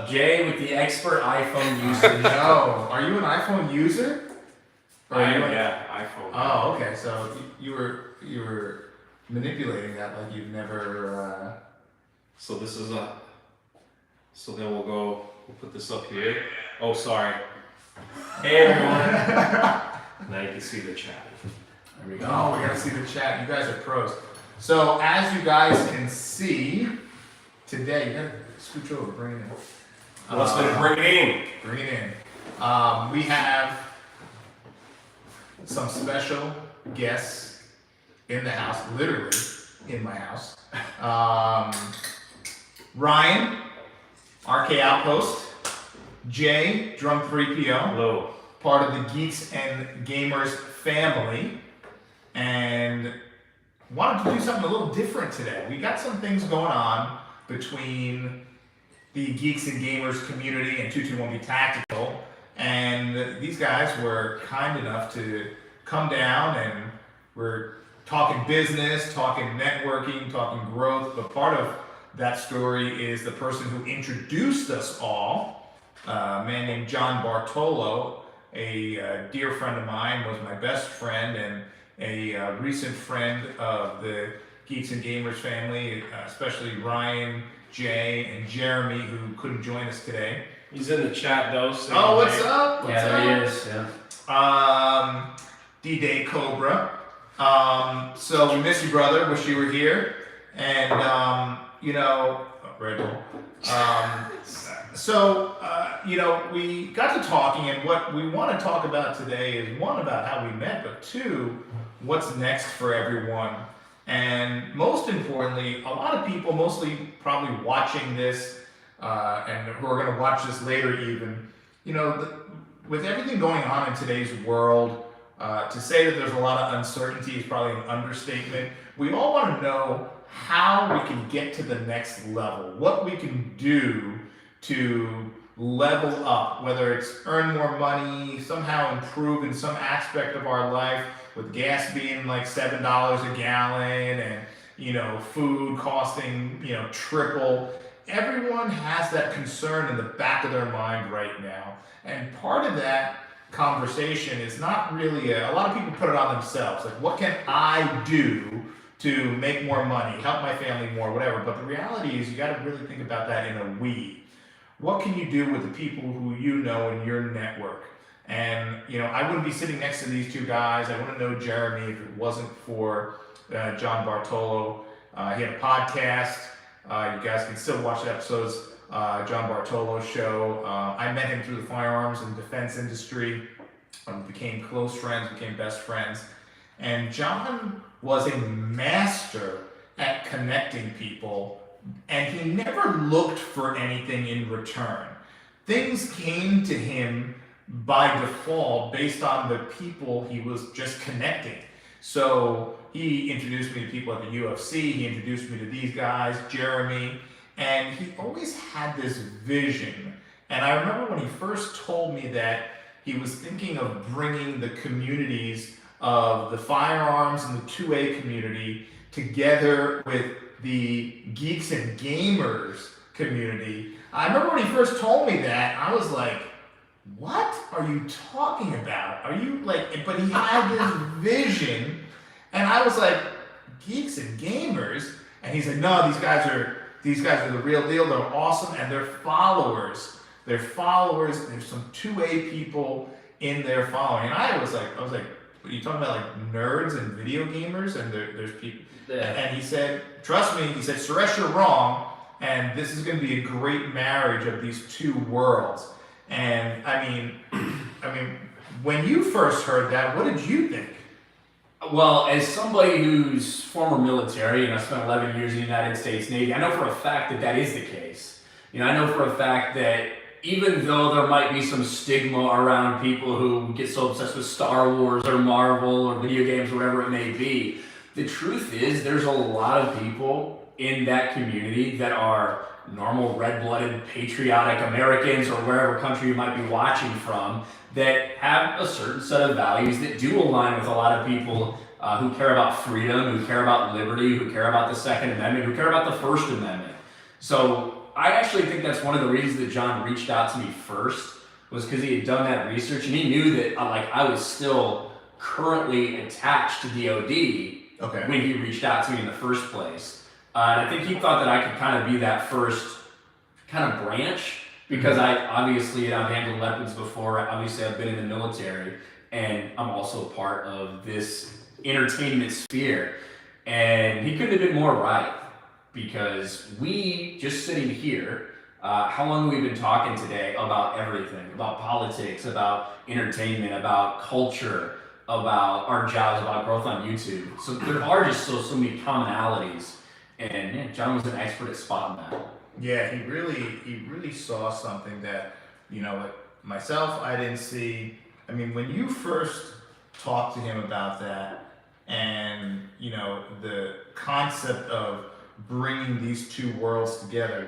Jay with the expert iPhone usage. No, are you an iPhone user? Yeah, iPhone. Oh, okay. So you were manipulating that like you've never. So this is a. So then we'll put this up here. Oh, sorry. Hey everyone. Now you can see the chat. There we go. Oh, we gotta see the chat. You guys are pros. So as you guys can see today, you gotta scooch over, bring it in. Let's bring it in. Bring it in. We have some special guests in the house, literally in my house. Ryan, RK Outpost, Jay, Drum 3PO, Hello. part of the Geeks and Gamers family, and wanted to do something a little different today. We got some things going on between the Geeks and Gamers community and 221B Tactical, and these guys were kind enough to come down, and we're talking business, talking networking, talking growth, but part of that story is the person who introduced us all, a man named John Bartolo, a dear friend of mine, was my best friend and a recent friend of the Geeks and Gamers family, especially Ryan, Jay, and Jeremy, who couldn't join us today. He's in the chat though. Oh, what's up? What's There up? he is. Yeah. D-Day Cobra. So we miss you, brother. Wish you were here. And, Red Bull. We got to talking, and what we want to talk about today is one, about how we met, but two, what's next for everyone. And most importantly, a lot of people, mostly probably watching this, and who are going to watch this later even, with everything going on in today's world, to say that there's a lot of uncertainty is probably an understatement. We all want to know how we can get to the next level, what we can do to level up, whether it's earn more money, somehow improve in some aspect of our life, with gas being like $7 a gallon and, food costing, triple. Everyone has that concern in the back of their mind right now. And part of that conversation is not really a lot of people put it on themselves. Like, what can I do to make more money, help my family more, whatever. But the reality is you got to really think about that in a we. What can you do with the people who you know in your network? And, I wouldn't be sitting next to these two guys. I wouldn't know Jeremy if it wasn't for John Bartolo. He had a podcast. You guys can still watch the episodes, John Bartolo's show. I met him through the firearms and defense industry. Became close friends, became best friends. And John was a master at connecting people, and he never looked for anything in return. Things came to him by default based on the people he was just connecting. So he introduced me to people at the UFC, he introduced me to these guys, Jeremy, and he always had this vision. And I remember when he first told me that he was thinking of bringing the communities of the firearms and the 2A community together with the Geeks and Gamers community. I remember when he first told me that, I was like, what are you talking about? Are you like, but he had this vision, and I was like, Geeks and Gamers? And he's like, no, these guys are the real deal, they're awesome, and they're followers. They're followers, there's some 2A people in their following. And I was like, what are you talking about, like nerds and video gamers? And there's people. Yeah. And he said, trust me, he said, Suresh, you're wrong, and this is going to be a great marriage of these two worlds. And I mean, when you first heard that, what did you think? Well, as somebody who's former military, and I spent 11 years in the United States Navy, I know for a fact that is the case. I know for a fact that even though there might be some stigma around people who get so obsessed with Star Wars or Marvel or video games, whatever it may be, the truth is there's a lot of people in that community that are normal, red-blooded, patriotic Americans, or wherever country you might be watching from, that have a certain set of values that do align with a lot of people who care about freedom, who care about liberty, who care about the Second Amendment, who care about the First Amendment. So I actually think that's one of the reasons that John reached out to me first, was because he had done that research and he knew that I was still currently attached to DoD when he reached out to me in the first place. And I think he thought that I could kind of be that first kind of branch, because I've handled weapons before. Obviously, I've been in the military, and I'm also part of this entertainment sphere. And he couldn't have been more right, because we, just sitting here, how long have we been talking today about everything, about politics, about entertainment, about culture, about our jobs, about growth on YouTube. So there are just so many commonalities, and yeah, John was an expert at spotting that. Yeah, he really saw something that, like myself, I didn't see. I mean, when you first talked to him about that, and the concept of bringing these two worlds together,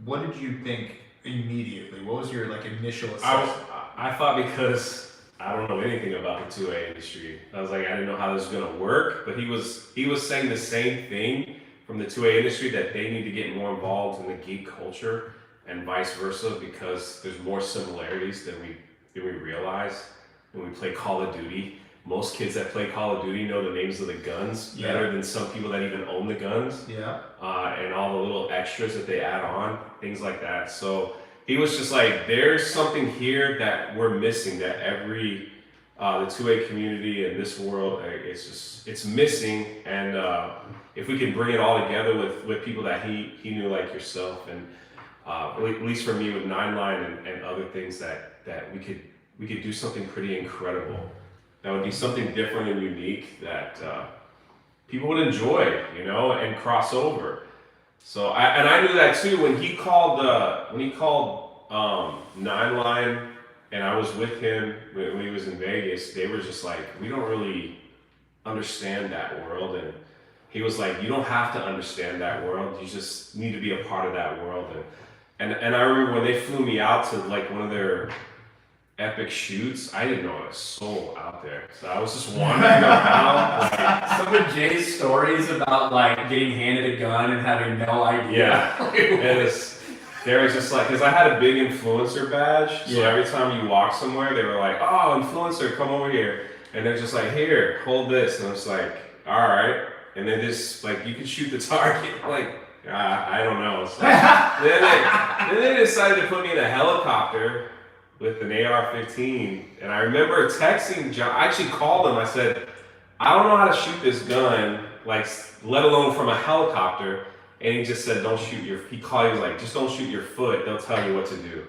what did you think immediately? What was your initial assessment? I thought, because I don't know anything about the 2A industry, I was like, I didn't know how this was gonna work. But he was saying the same thing from the 2A industry, that they need to get more involved in the geek culture and vice versa, because there's more similarities than we realize when we play Call of Duty. Most kids that play Call of Duty know the names of the guns better than some people that even own the guns. Yeah. And all the little extras that they add on, things like that. So he was just like, there's something here that we're missing, that every the 2A community in this world, it's missing. And if we can bring it all together with people that he knew, like yourself, and at least for me with 9line and other things, that we could do something pretty incredible. That would be something different and unique that people would enjoy, and cross over. So I knew that too when he called 9line, and I was with him when he was in Vegas. They were just like, we don't really understand that world, and he was like, you don't have to understand that world. You just need to be a part of that world. And I remember when they flew me out to one of their epic shoots, I didn't know a soul out there. So I was just wandering around. Some of Jay's stories about getting handed a gun and having no idea. Yeah. They were just like, because I had a big influencer badge, so every time you walk somewhere, they were like, oh, influencer, come over here. And they're just like, here, hold this. And I was like, all right. And then just you can shoot the target. I don't know. So then they decided to put me in a helicopter with an AR-15. And I remember texting John. I actually called him. I said, I don't know how to shoot this gun, let alone from a helicopter. And he just said, don't shoot he called, he was like, just don't shoot your foot. They'll tell you what to do.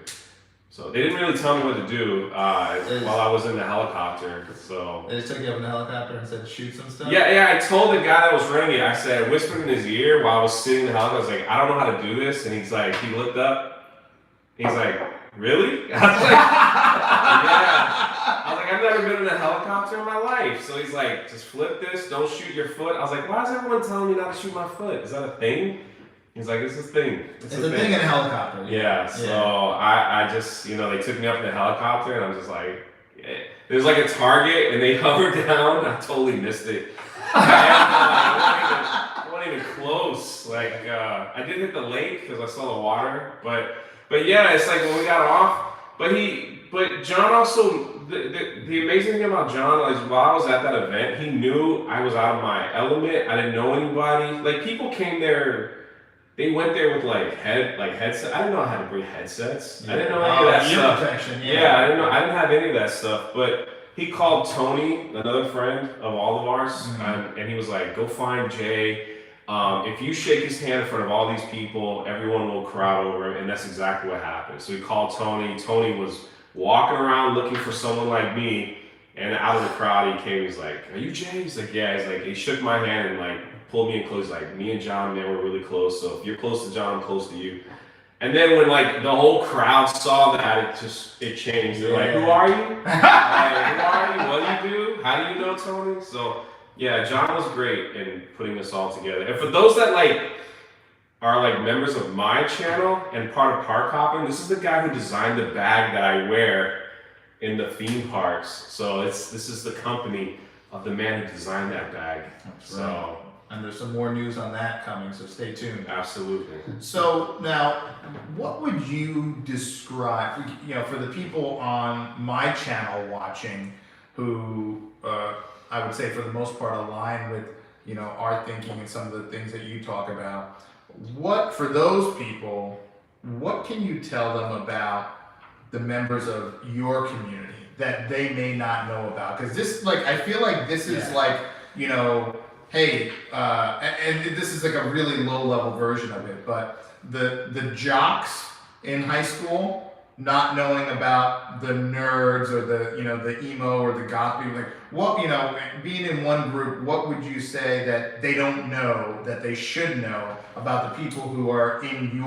So they didn't really tell me what to do while I was in the helicopter. So they just took you up in the helicopter and said, shoot some stuff? Yeah, I told the guy that was running it, I whispered in his ear while I was sitting in the helicopter, I was like, I don't know how to do this. And he's like, he looked up, he's like, really? I was like, yeah. I was like, I've never been in a helicopter in my life. So he's like, just flip this, don't shoot your foot. I was like, why is everyone telling me not to shoot my foot? Is that a thing? He's like, it's a thing. It's a thing in a helicopter. Yeah, so I just, they took me up in the helicopter, and I'm just like, there's a target, and they hovered down. I totally missed it. I wasn't even close. I did hit the lake because I saw the water, but yeah, it's when we got off. But John also, the amazing thing about John is while I was at that event, he knew I was out of my element. I didn't know anybody. People came there. They went there with headsets. I didn't know how to bring headsets. Yeah. I didn't know any of that stuff. Protection, I didn't know. I didn't have any of that stuff. But he called Tony, another friend of all of ours, and he was like, "Go find Jay. If you shake his hand in front of all these people, everyone will crowd over him." And that's exactly what happened. So he called Tony. Tony was walking around looking for someone like me, and out of the crowd he came. He's like, "Are you Jay?" He's like, "Yeah." He's like, he shook my hand and pulled me in close. Me and John, man, we're really close. So if you're close to John, I'm close to you. And then when the whole crowd saw that, it changed. They're like, "Who are you? Who are you? What do you do? How do you know Tony?" So yeah, John was great in putting this all together. And for those that are members of my channel and part of Park Hopping, this is the guy who designed the bag that I wear in the theme parks. So this is the company of the man who designed that bag. That's so right. and there's some more news on that coming, so stay tuned. Absolutely. So now, what would you describe, for the people on my channel watching who I would say for the most part align with, our thinking and some of the things that you talk about, for those people, what can you tell them about the members of your community that they may not know about? Because this, I feel like this is hey, and this is like a really low level version of it, but the jocks in high school not knowing about the nerds or the emo or the goth people, being in one group, what would you say that they don't know that they should know about the people who are in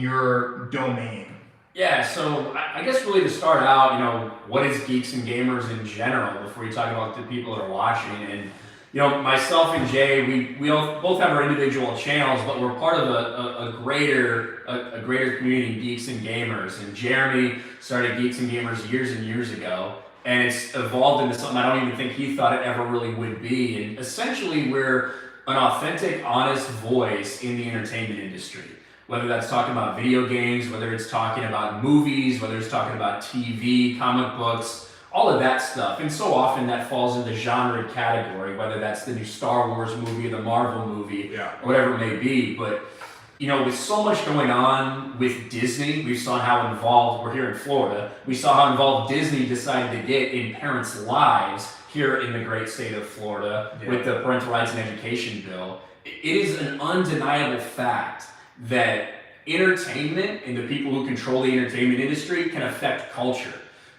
your domain? Yeah, so I guess really to start out, what is Geeks and Gamers in general before you talk about the people that are watching? And myself and Jay, we both have our individual channels, but we're part of a greater community, Geeks and Gamers. And Jeremy started Geeks and Gamers years and years ago, and it's evolved into something I don't even think he thought it ever really would be. And essentially, we're an authentic, honest voice in the entertainment industry. Whether that's talking about video games, whether it's talking about movies, whether it's talking about TV, comic books, all of that stuff. And so often that falls in the genre category, whether that's the new Star Wars movie or the Marvel movie, or whatever it may be. But, with so much going on with Disney, we saw how involved, we're here in Florida, we saw how involved Disney decided to get in parents' lives here in the great state of Florida with the Parental Rights and Education Bill. It is an undeniable fact that entertainment and the people who control the entertainment industry can affect culture,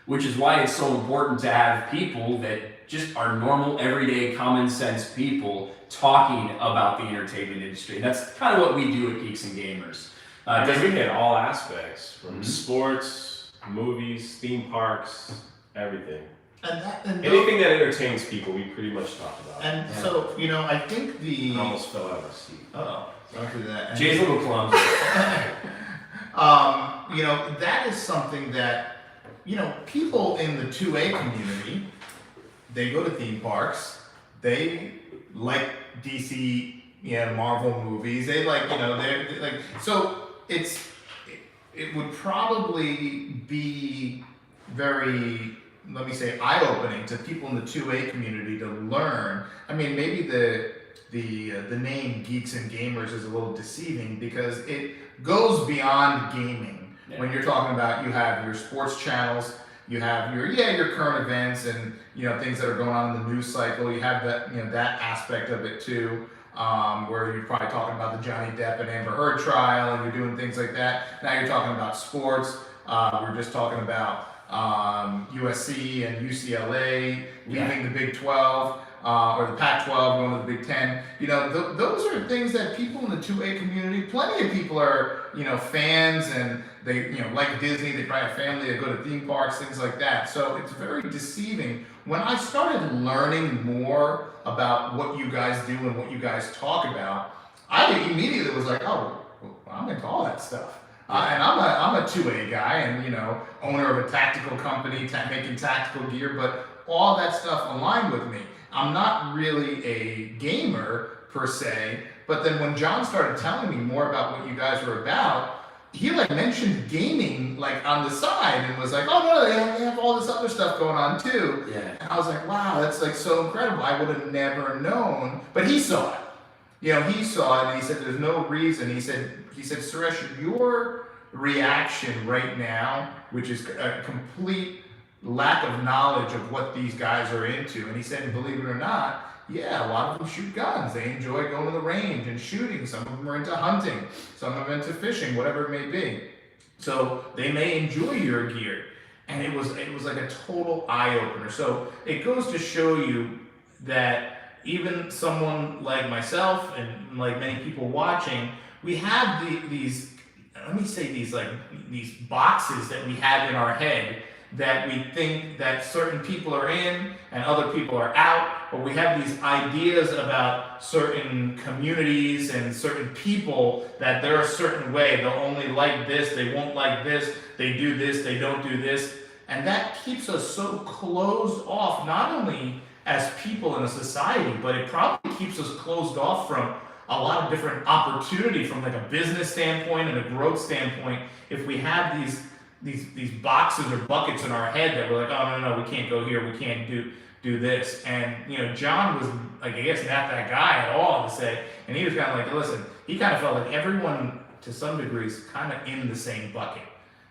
which is why it's so important to have people that just are normal, everyday, common sense people talking about the entertainment industry. And that's kind of what we do at Geeks and Gamers. We hit all aspects, from sports, movies, theme parks, everything. Anything that entertains people, we pretty much talk about. And so, I think I almost fell out of my seat. Oh, don't do that. Jay's a little clumsy. That is something that, people in the 2A community, they go to theme parks, they like DC, Marvel movies, they like, they're like, so it would probably be very, let me say, eye-opening to people in the 2A community to learn. I mean, maybe the name Geeks and Gamers is a little deceiving because it goes beyond gaming. Yeah. When you're talking about, you have your sports channels, you have your current events and things that are going on in the news cycle. You have that that aspect of it too, where you're probably talking about the Johnny Depp and Amber Heard trial, and you're doing things like that. Now you're talking about sports. We're just talking about USC and UCLA leaving the Big 12. Or the Pac-12 going to the Big 10. Those are things that people in the 2A community, plenty of people are, fans, and they, like Disney, they probably have family that go to theme parks, things like that. So it's very deceiving. When I started learning more about what you guys do and what you guys talk about, I immediately was like, oh, well, I'm into all that stuff. And I'm a 2A guy, and owner of a tactical company, making tactical gear, but all that stuff aligned with me. I'm not really a gamer per se, but then when John started telling me more about what you guys were about, he mentioned gaming on the side and was like, oh no, they have all this other stuff going on too. Yeah. And I was like, wow, that's so incredible. I would have never known, but he saw it. He saw it and he said, there's no reason. He said, Suresh, your reaction right now, which is a complete lack of knowledge of what these guys are into. And he said, believe it or not, a lot of them shoot guns. They enjoy going to the range and shooting. Some of them are into hunting. Some of them into fishing, whatever it may be. So they may enjoy your gear. And it was like a total eye-opener. So it goes to show you that even someone like myself and like many people watching, we have these boxes that we have in our head that we think that certain people are in and other people are out, or we have these ideas about certain communities and certain people that they're a certain way, they'll only like this, they won't like this, they do this, they don't do this, and that keeps us so closed off, not only as people in a society, but it probably keeps us closed off from a lot of different opportunity from like a business standpoint and a growth standpoint. If we have these boxes or buckets in our head that we're like, oh no, we can't go here, we can't do this. And John was like, I guess not that guy at all to say, and he was kind of like, listen, he kind of felt like everyone to some degree is kind of in the same bucket.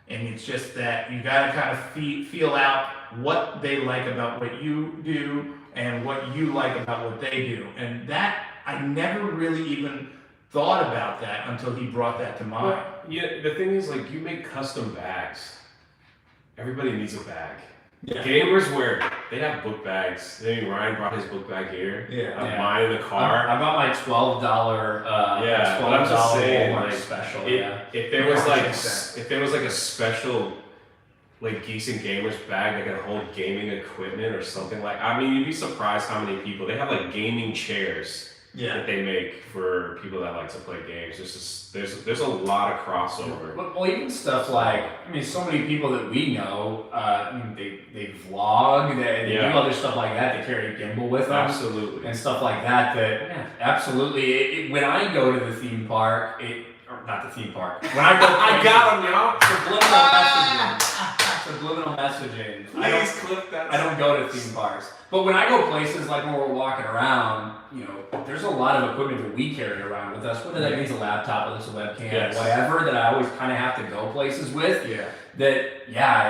And it's just that you got to kind of feel out what they like about what you do and what you like about what they do. And that, I never really even thought about that until he brought that to mind. Well, yeah, the thing is, like, you make custom bags. Everybody needs a bag. Yeah. Gamers they have book bags. I mean, Ryan brought his book bag here. Yeah. I have mine in the car. I got my $12 but I'm just saying, Walmart like, special. If there was like a special like Geeks and Gamers bag that could hold gaming equipment or something like, I mean, you'd be surprised how many people they have like gaming chairs that they make for people that like to play games. There's a lot of crossover. Well, even stuff like, I mean, so many people that we know, they vlog, they do other stuff like that. They carry a gimbal with them. Absolutely. And stuff like that. Absolutely. When I go to the theme park, or not the theme park. When I go, I got them, y'all. Subliminal messaging. Please clip that. I don't go to theme parks. But when I go places like when we're walking around, there's a lot of equipment that we carry around with us. Whether that means a laptop, whether it's a webcam, whatever, that I always kind of have to go places with. Yeah.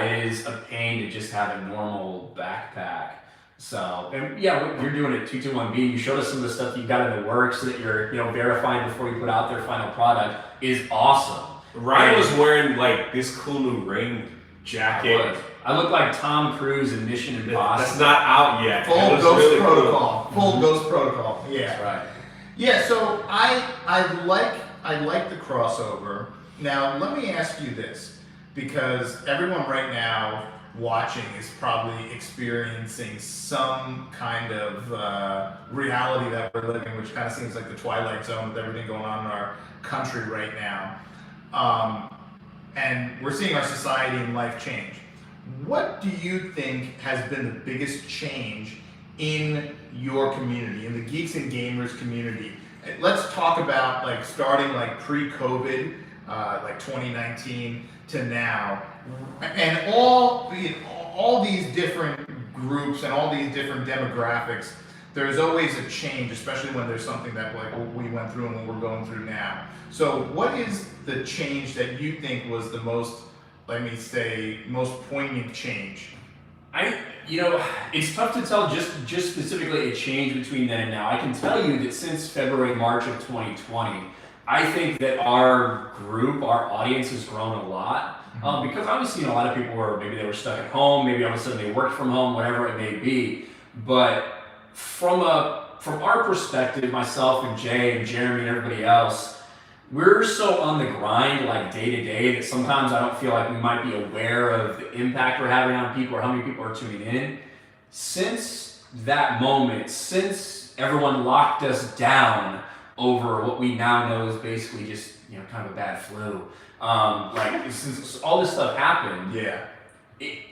It is a pain to just have a normal backpack. So, and what you're doing at 221B, you showed us some of the stuff you got in the works that you're, verifying before you put out their final product is awesome. Ryan was wearing like this cool new rain jacket. I look like Tom Cruise in Mission Impossible. That's not out yet. Full Ghost Protocol. Full Ghost Protocol. Yeah. That's right. Yeah, so I like the crossover. Now let me ask you this, because everyone right now watching is probably experiencing some kind of reality that we're living, which kind of seems like the Twilight Zone with everything going on in our country right now. And we're seeing our society and life change. What do you think has been the biggest change in your community, in the Geeks and Gamers community? Let's talk about like starting like pre-COVID, like 2019 to now, and all these different groups and all these different demographics. There's always a change, especially when there's something that like we went through and what we're going through now. So what is the change that you think was the most, let me say, most poignant change? It's tough to tell just specifically a change between then and now. I can tell you that since February, March of 2020, I think that our group, our audience has grown a lot. Because obviously, a lot of people maybe they were stuck at home, maybe all of a sudden they worked from home, whatever it may be. But from our perspective, myself and Jay and Jeremy and everybody else, we're so on the grind like day to day that sometimes I don't feel like we might be aware of the impact we're having on people or how many people are tuning in. Since that moment, since everyone locked us down over what we now know is basically just kind of a bad flu, since all this stuff happened,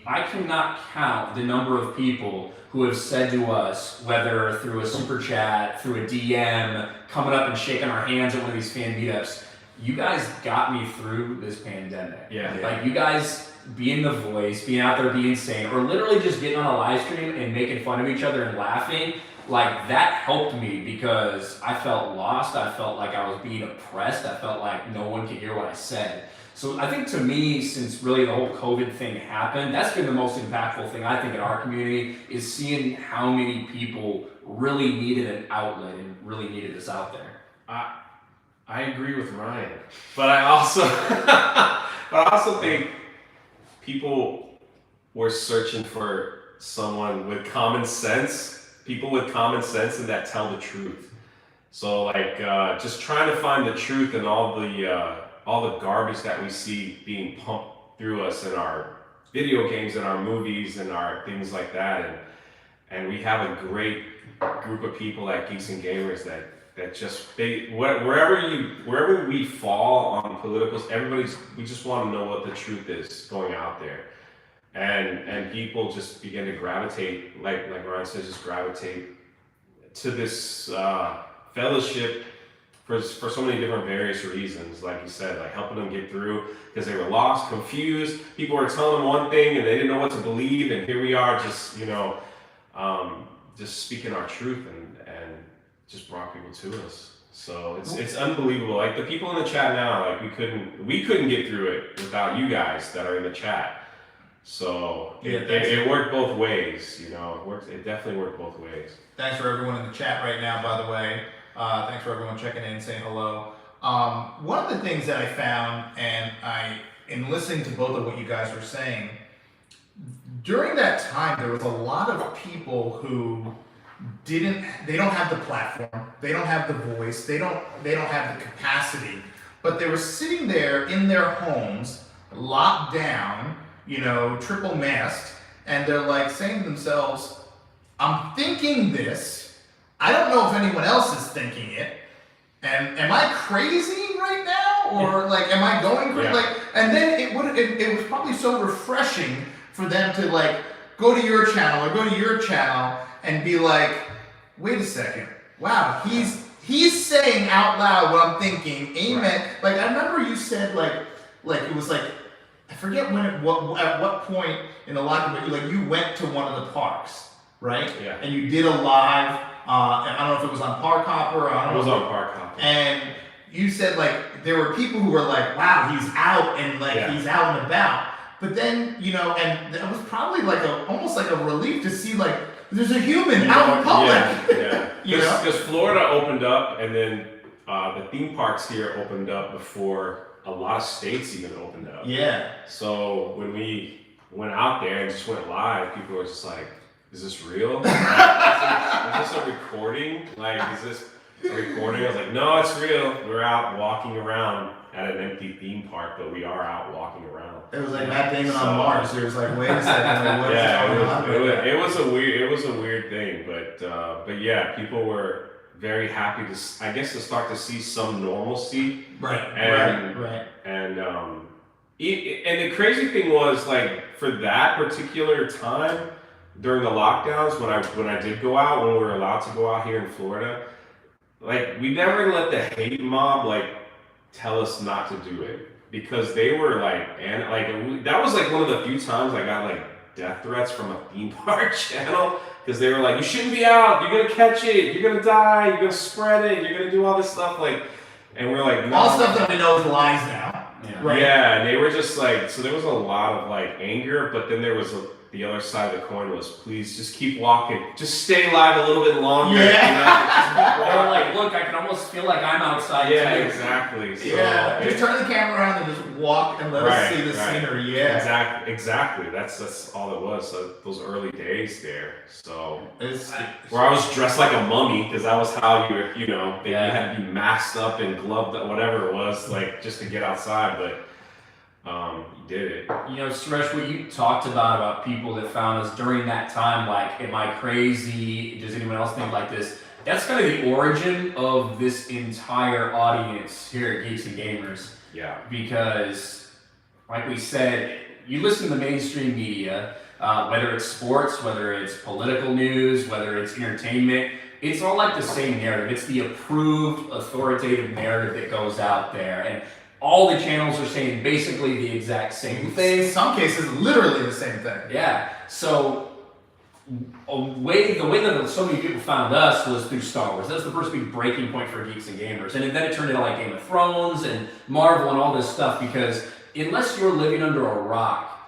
I cannot count the number of people who have said to us, whether through a super chat, through a DM, coming up and shaking our hands at one of these fan meetups, you guys got me through this pandemic. Like, you guys being the voice, being out there being sane, or literally just getting on a live stream and making fun of each other and laughing, like, that helped me because I felt lost. I felt like I was being oppressed. I felt like no one could hear what I said. So I think to me, since really the whole COVID thing happened, that's been the most impactful thing I think in our community, is seeing how many people really needed an outlet and really needed us out there. I agree with Ryan, but I also think people were searching for someone with common sense, people with common sense and that tell the truth. So like just trying to find the truth in all the garbage that we see being pumped through us in our video games and our movies and our things like that, and we have a great group of people at Geeks and Gamers that just wherever we fall on politicals, we just want to know what the truth is going out there. and people just begin to gravitate, like Ryan says, just gravitate to this fellowship for so many different various reasons. Like you said, like helping them get through because they were lost, confused. People were telling them one thing and they didn't know what to believe, and here we are, just just speaking our truth and just brought people to us. So it's unbelievable. Like the people in the chat now, like we couldn't get through it without you guys that are in the chat. So it worked both ways, it definitely worked both ways. Thanks for everyone in the chat right now, by the way. Thanks for everyone checking in and saying hello. One of the things that I found, and in listening to both of what you guys were saying, during that time, there was a lot of people who they don't have the platform, they don't have the voice, they don't have the capacity, but they were sitting there in their homes, locked down, triple masked, and they're like saying to themselves, I'm thinking this, I don't know if anyone else is thinking it, and am I crazy right now? Or like, am I going crazy? Yeah. And then it was probably so refreshing for them to like go to your channel or go to your channel and be like, wait a second, wow, he's saying out loud what I'm thinking, amen. Right. Like I remember you said like it was like, I forget at what point in the locker room, you went to one of the parks, right? Yeah. And you did a live, I don't know if it was on Park Hopper or It was on Park Hopper. And you said like there were people who were like, wow, he's out and he's out and about. But then, and it was probably like almost like a relief to see like there's a human out in public. Yeah. Because Florida opened up, and then the theme parks here opened up before a lot of states even opened up. Yeah. So when we went out there and just went live, people were just like, "Is this real? Is this a recording? Like, is this a recording?" I was like, "No, it's real. We're out walking around at an empty theme park, but we are out walking around." It was like Matt Damon on Mars. It was like, wait a second, what's going on? It was a weird thing, but yeah, people were very happy to start to see some normalcy. Right. And the crazy thing was like for that particular time during the lockdowns when I did go out, when we were allowed to go out here in Florida, like we never let the hate mob like tell us not to do it, because they were like, and like that was like one of the few times I got like death threats from a theme park channel, because they were like, you shouldn't be out, you're gonna catch it, you're gonna die, you're gonna spread it, you're gonna do all this stuff, like, and we're like, no. All stuff that we know is lies now. Yeah. Right. Yeah, and they were just like, so there was a lot of like anger, but then there was the other side of the coin was, please just keep walking, just stay alive a little bit longer. Yeah. They were like, look, I can almost feel like I'm outside. Yeah, too. Exactly. So just turn the camera around and just walk and let us see the scenery. Yeah. Exactly. That's all it was. So those early days there. So where I was dressed like a mummy, because that was how you were, you had to be masked up and gloved up, whatever it was, like just to get outside, but. You did it. Suresh, what you talked about people that found us during that time, like, am I crazy? Does anyone else think like this? That's kind of the origin of this entire audience here at Geeks and Gamers. Yeah. Because, like we said, you listen to the mainstream media, whether it's sports, whether it's political news, whether it's entertainment, it's all like the same narrative. It's the approved, authoritative narrative that goes out there. And all the channels are saying basically the exact same thing. In some cases, literally the same thing. Yeah. So the way that so many people found us was through Star Wars. That's the first big breaking point for Geeks and Gamers. And then it turned into like Game of Thrones and Marvel and all this stuff, because unless you're living under a rock,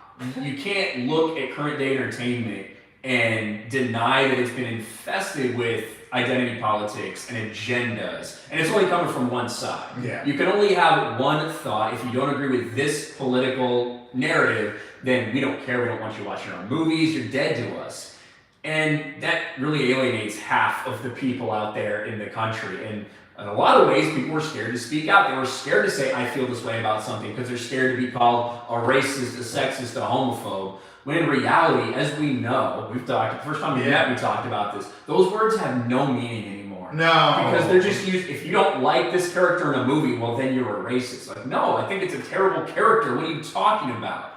you can't look at current day entertainment and deny that it's been infested with identity politics and agendas, and it's only coming from one side. Yeah. You can only have one thought. If you don't agree with this political narrative, then we don't care. We don't want you watching our movies. You're dead to us. And that really alienates half of the people out there in the country. And in a lot of ways, people were scared to speak out. They were scared to say, I feel this way about something, because they're scared to be called a racist, a sexist, a homophobe. When in reality, as we know, we've talked, the first time we met, we talked about this, those words have no meaning anymore. No. Because they're just used, if you don't like this character in a movie, well, then you're a racist. Like, no, I think it's a terrible character. What are you talking about?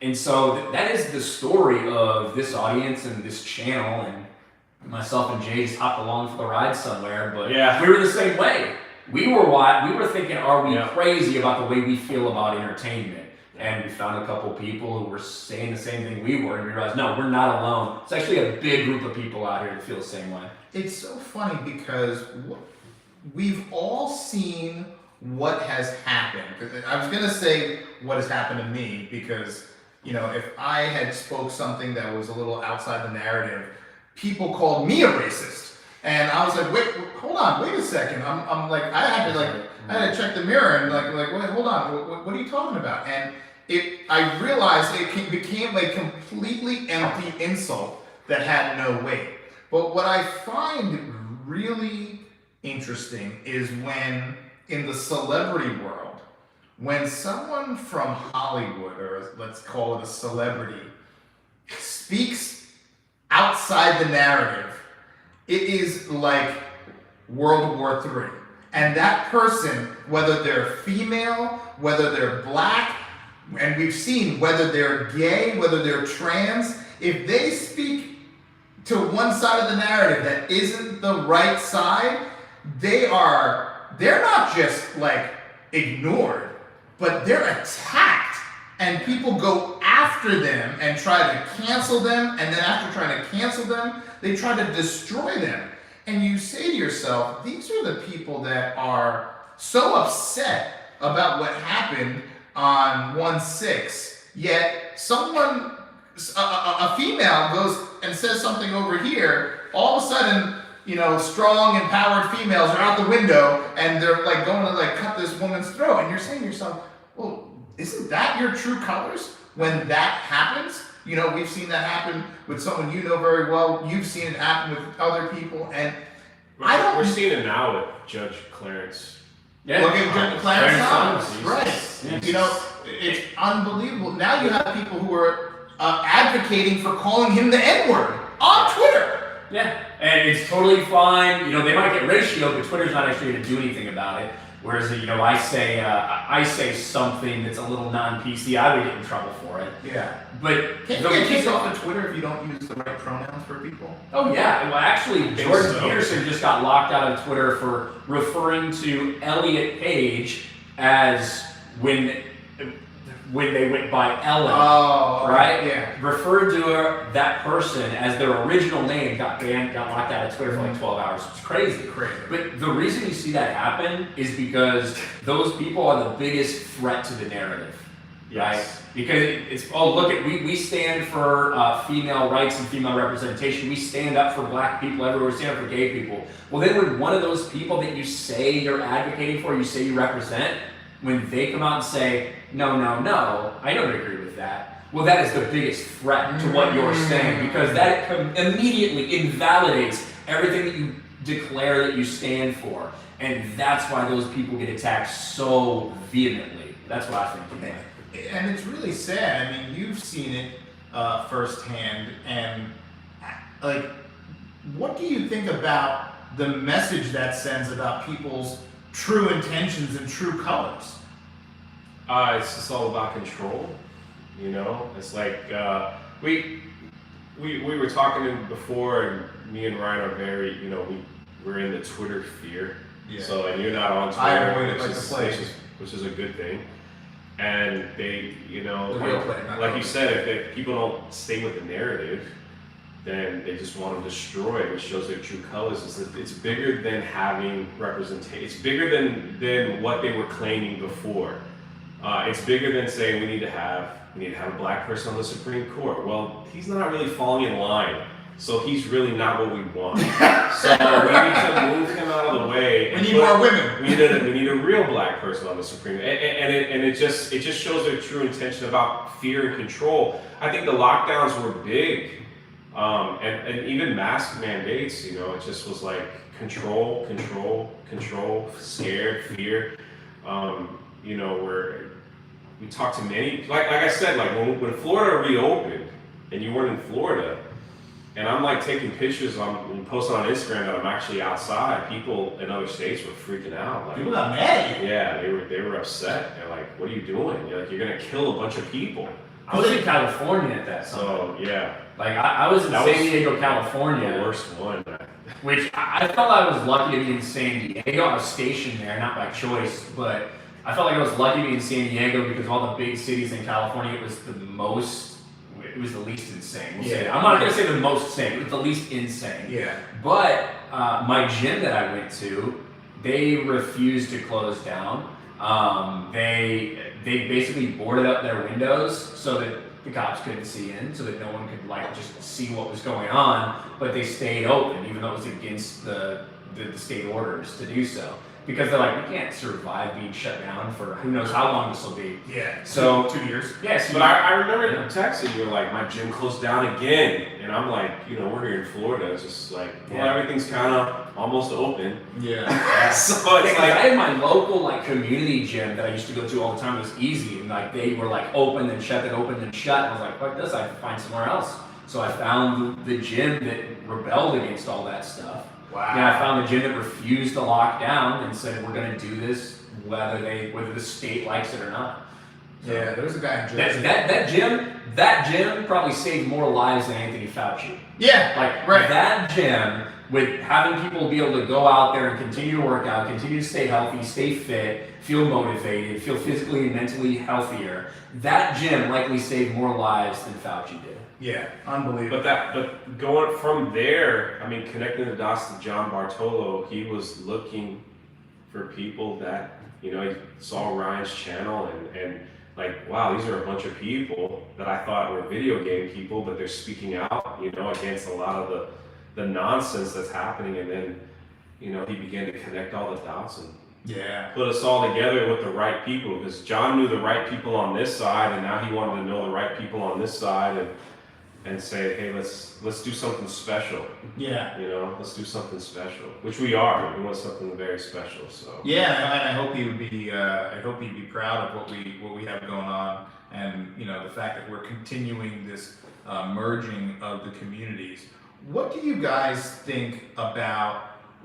And so that is the story of this audience and this channel, and myself and Jay just hopped along for the ride somewhere, but Yeah. we were the same way. We were thinking, are we Yeah. crazy about the way we feel about entertainment? And we found a couple people who were saying the same thing we were, and we realized, no, we're not alone. It's actually a big group of people out here that feel the same way. It's so funny because we've all seen what has happened. I was gonna say what has happened to me because, you know, if I had spoke something that was a little outside the narrative, people called me a racist. And I was like, wait, hold on, wait a second. I'm like, I had to check the mirror and like, wait, hold on, what are you talking about? And I realized it became a completely empty insult that had no weight. But what I find really interesting is when, in the celebrity world, when someone from Hollywood, or let's call it a celebrity, speaks outside the narrative, it is like World War III. And that person, whether they're female, whether they're black, and we've seen whether they're gay, whether they're trans, if they speak to one side of the narrative that isn't the right side, they're not just like ignored, but they're attacked. And people go after them and try to cancel them, and then after trying to cancel them, they try to destroy them. And you say to yourself, these are the people that are so upset about what happened on 1/6, yet someone, a female goes and says something over here, all of a sudden, you know, strong, empowered females are out the window and they're like going to like cut this woman's throat. And you're saying to yourself, well, isn't that your true colors when that happens? You know, we've seen that happen with someone you know very well. You've seen it happen with other people. And We're seeing it now with Judge Clarence. Yeah. Look at Clarence Thomas. Thomas. Right. Yes. You know, it's unbelievable. Now you have people who are advocating for calling him the N-word on Twitter. Yeah, and it's totally fine. You know, they might get ratio, but Twitter's not actually going to do anything about it. Whereas, you know, I say something that's a little non-PC, I would get in trouble for it. Yeah. But Can't you get kicked off of Twitter if you don't use the right pronouns for people? oh yeah, well actually, Jordan so. Peterson just got locked out of Twitter for referring to Elliot Page as when they went by Ellen. Oh, right? Yeah. Referred to that person as their original name, got banned, got locked out of Twitter for like 12 hours. It's crazy. But the reason you see that happen is because those people are the biggest threat to the narrative. Right? Yes. Because it's, oh, look, we stand for female rights and female representation. We stand up for black people everywhere. We stand up for gay people. Well, then when one of those people that you say you're advocating for, you say you represent, when they come out and say, no, I don't agree with that. Well, that is the biggest threat to what you're saying, because that immediately invalidates everything that you declare that you stand for. And that's why those people get attacked so vehemently. That's what I think. Anyway. And it's really sad. I mean, you've seen it firsthand. And, like, what do you think about the message that sends about people's true intentions and true colors? It's just all about control, you know. It's like we were talking before, and me and Ryan are very, you know, we're in the Twitter sphere. Yeah. So, and you're not on I Twitter, avoid it like the plague. which is a good thing. And they, you know, The real plague, not like you COVID. said, if people don't stay with the narrative, then they just want to destroy it, which shows their true colors. It's bigger than having representation. It's bigger than what they were claiming before. It's bigger than saying we need to have a black person on the Supreme Court. Well, he's not really falling in line, so he's really not what we want. So we need to move him out of the way. We need more women. We need a real black person on the Supreme Court, and it just shows their true intention about fear and control. I think the lockdowns were big, and even mask mandates. You know, it just was like control, scared, fear. You know, we talked to many, like I said, like when Florida reopened and you weren't in Florida, and I'm like taking pictures and posting on Instagram that I'm actually outside, people in other states were freaking out. Like, People got mad at you. yeah, they were upset. They're like, "What are you doing? You're gonna kill a bunch of people." I was in California at that time. So yeah, Like I was in That San was Diego, California. the worst one. Which I felt I was lucky to be in San Diego. I was stationed there, not by choice, but I felt like I was lucky to be in San Diego because all the big cities in California, it was the least insane. We'll say that. I'm not going to say the most insane, it was the least insane. Yeah. But my gym that I went to, they refused to close down. They basically boarded up their windows so that the cops couldn't see in, so that no one could like just see what was going on. But they stayed open, even though it was against the state orders to do so. Because they're like, we can't survive being shut down for who knows how long this will be. Yeah. So 2 years. yes, But I remember you texting, you were like, my gym closed down again. And I'm like, we're here in Florida. It's just like, everything's kind of almost open. Yeah. So it's like like, I had my local like community gym that I used to go to all the time. It was easy, and like they were like open and shut, then open and shut. And I was like, fuck this, I have to find somewhere else. So I found the gym that rebelled against all that stuff. Wow. And I found a gym that refused to lock down and said we're going to do this whether the state likes it or not. So Yeah, there was a guy in Jersey. that gym probably saved more lives than Anthony Fauci. Yeah. Like Right. that gym, with having people be able to go out there and continue to work out, continue to stay healthy, stay fit, feel motivated, feel physically and mentally healthier, that gym likely saved more lives than Fauci did. Yeah. Unbelievable. but going from there, I mean, connecting the dots to John Bartolo, he was looking for people that, he saw Ryan's channel and like, wow, these are a bunch of people that I thought were video game people, but they're speaking out, against a lot of the nonsense that's happening. And then, he began to connect all the dots and Yeah. put us all together with the right people, because John knew the right people on this side, and now he wanted to know the right people on this side and say, hey, let's do something special. Yeah. Let's do something special, which we are. We want something very special. So Yeah, and I hope he would be. I hope he'd be proud of what we have going on, and the fact that we're continuing this merging of the communities. What do you guys think about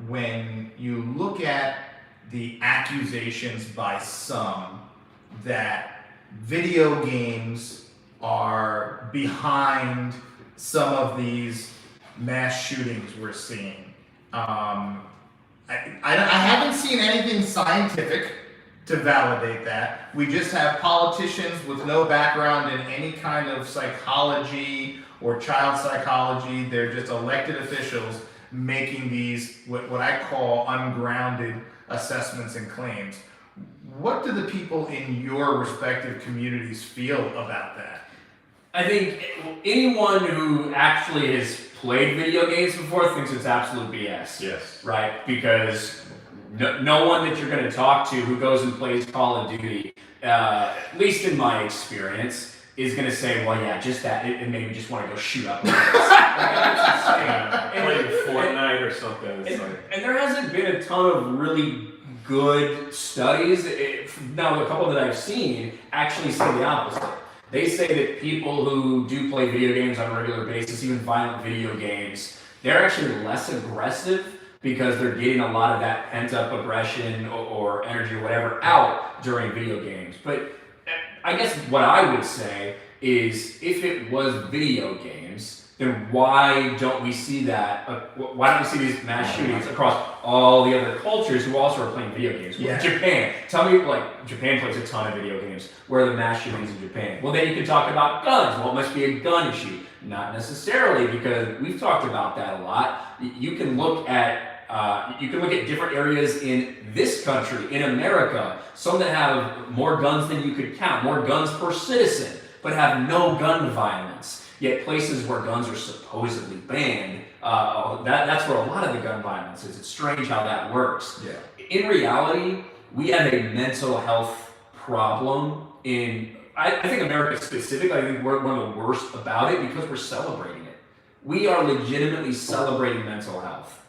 when you look at the accusations by some that video games are behind some of these mass shootings we're seeing? I haven't seen anything scientific to validate that. We just have politicians with no background in any kind of psychology or child psychology. They're just elected officials making these, what I call ungrounded assessments and claims. What do the people in your respective communities feel about that? I think anyone who actually has played video games before thinks it's absolute BS. yes, Right? Because no one that you're going to talk to who goes and plays Call of Duty, at least in my experience, is going to say, well, yeah, just that, it made me just want to go shoot up. Like, that's insane. playing Fortnite or something. It's like, And there hasn't been a ton of really good studies. Now, a couple that I've seen actually say the opposite. They say that people who do play video games on a regular basis, even violent video games, they're actually less aggressive because they're getting a lot of that pent-up aggression or energy or whatever out during video games. But I guess what I would say is if it was video games, then why don't we see that? Why don't we see these mass shootings across all the other cultures who also are playing video games? Yeah. Japan. Tell me, like, Japan plays a ton of video games. Where are the mass shootings in Japan? Well, then you can talk about guns. Well, it must be a gun issue. Not necessarily, because we've talked about that a lot. You can look at different areas in this country, in America, some that have more guns than you could count, more guns per citizen, but have no gun violence. Yet places where guns are supposedly banned, that's where a lot of the gun violence is. It's strange how that works. Yeah. In reality, we have a mental health problem I think America specifically, I think we're one of the worst about it because we're celebrating it. We are legitimately celebrating mental health.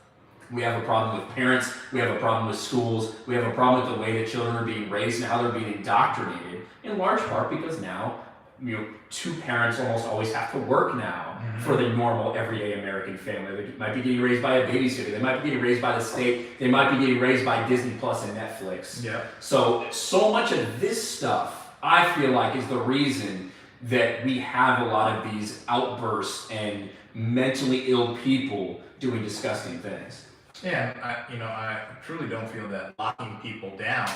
We have a problem with parents, we have a problem with schools, we have a problem with the way that children are being raised and how they're being indoctrinated, in large part because now, two parents almost always have to work now for the normal, everyday American family. They might be getting raised by a babysitter, they might be getting raised by the state, they might be getting raised by Disney Plus and Netflix. Yeah. So much of this stuff, I feel like, is the reason that we have a lot of these outbursts and mentally ill people doing disgusting things. Yeah, I truly don't feel that locking people down